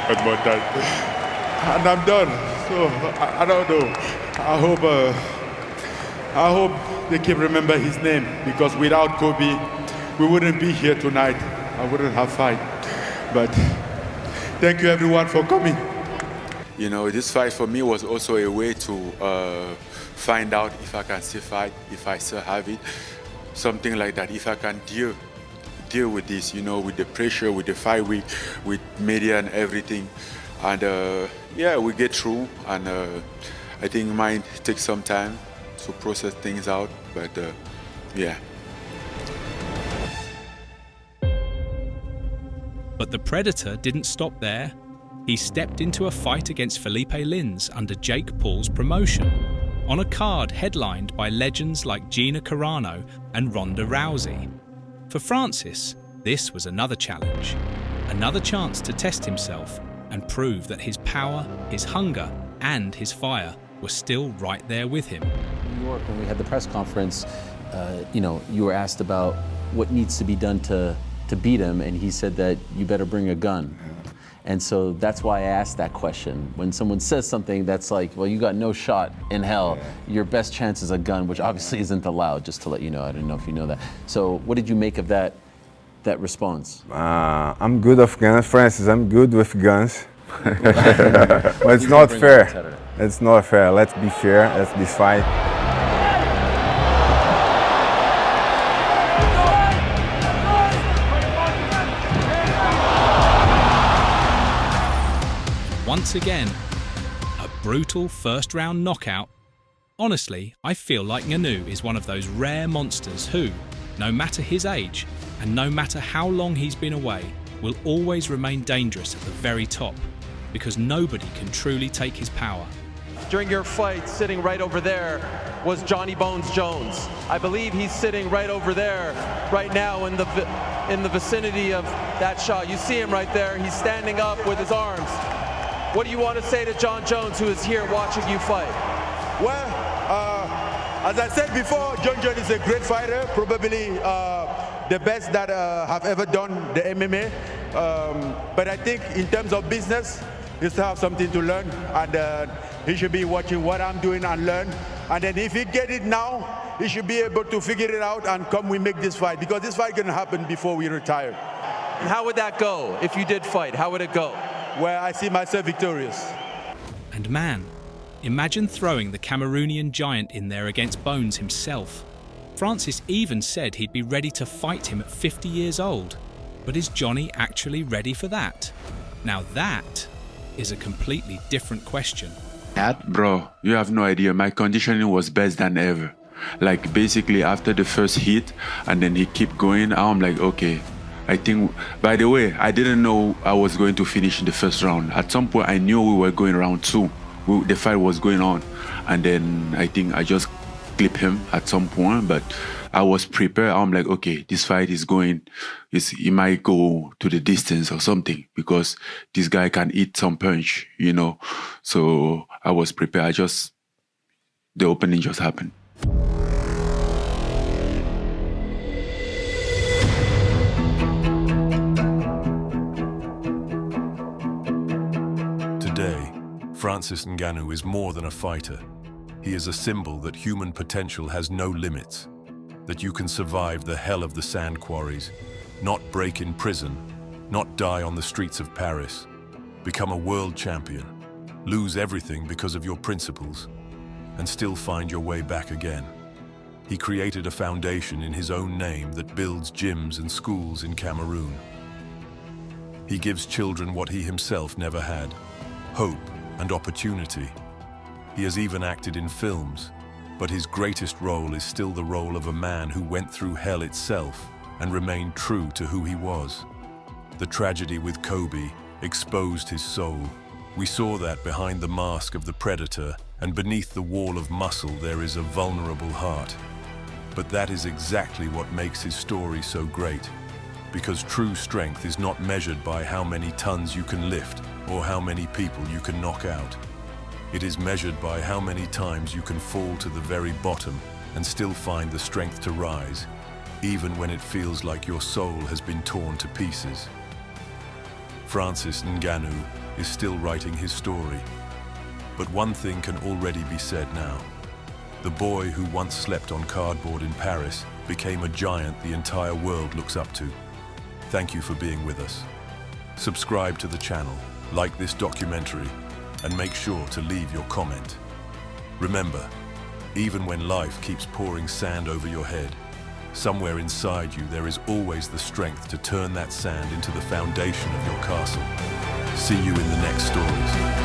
But that. And I'm done. So, I don't know. I hope they can remember his name, because without Kobe, we wouldn't be here tonight. I wouldn't have fight. But thank you everyone for coming. This fight for me was also a way to find out if I can still fight, if I still have it, something like that. If I can deal with this, with the pressure, with the fight week, with media and everything. And we get through. And I think it might take some time to process things out, but yeah. But the Predator didn't stop there. He stepped into a fight against Felipe Lins under Jake Paul's promotion, on a card headlined by legends like Gina Carano and Ronda Rousey. For Francis, this was another challenge, another chance to test himself and prove that his power, his hunger, and his fire were still right there with him. In New York, when we had the press conference, you were asked about what needs to be done to beat him, and he said that you better bring a gun. And so that's why I asked that question. When someone says something that's like, well, you got no shot in hell, your best chance is a gun, which obviously isn't allowed, just to let you know. I don't know if you know that. So what did you make of that response? I'm good with guns, Francis. I'm good with guns. But it's not fair. It's not fair. Let's be fair. Let's be fight. Once again, a brutal first-round knockout. Honestly, I feel like Ngannou is one of those rare monsters who, no matter his age and no matter how long he's been away, will always remain dangerous at the very top, because nobody can truly take his power. During your fight, sitting right over there was Johnny Bones Jones. I believe he's sitting right over there right now in the vicinity of that shot. You see him right there. He's standing up with his arms. What do you want to say to John Jones, who is here watching you fight? Well, as I said before, John Jones is a great fighter, probably the best that have ever done the MMA. But I think in terms of business, he still have something to learn, and he should be watching what I'm doing and learn. And then if he get it now, he should be able to figure it out and come we make this fight, because this fight can happen before we retire. And how would that go if you did fight? How would it go? Well, I see myself victorious. And man, imagine throwing the Cameroonian giant in there against Bones himself. Francis even said he'd be ready to fight him at 50 years old. But is Johnny actually ready for that? Now that is a completely different question. Bro, you have no idea. My conditioning was best than ever. Like basically after the first hit, and then he kept going, I'm like, okay. I think, by the way, I didn't know I was going to finish in the first round. At some point, I knew we were going round 2. The fight was going on. And then I think I just clipped him at some point, but I was prepared. I'm like, okay, this fight is going, it might go to the distance or something, because this guy can eat some punch, So I was prepared. The opening just happened. Today, Francis Ngannou is more than a fighter. He is a symbol that human potential has no limits, that you can survive the hell of the sand quarries, not break in prison, not die on the streets of Paris, become a world champion, lose everything because of your principles, and still find your way back again. He created a foundation in his own name that builds gyms and schools in Cameroon. He gives children what he himself never had, hope and opportunity. He has even acted in films, but his greatest role is still the role of a man who went through hell itself and remained true to who he was. The tragedy with Kobe exposed his soul. We saw that behind the mask of the predator and beneath the wall of muscle there is a vulnerable heart. But that is exactly what makes his story so great, because true strength is not measured by how many tons you can lift or how many people you can knock out. It is measured by how many times you can fall to the very bottom and still find the strength to rise, even when it feels like your soul has been torn to pieces. Francis Ngannou is still writing his story. But one thing can already be said now. The boy who once slept on cardboard in Paris became a giant the entire world looks up to. Thank you for being with us. Subscribe to the channel, like this documentary, and make sure to leave your comment. Remember, even when life keeps pouring sand over your head, somewhere inside you there is always the strength to turn that sand into the foundation of your castle. See you in the next stories.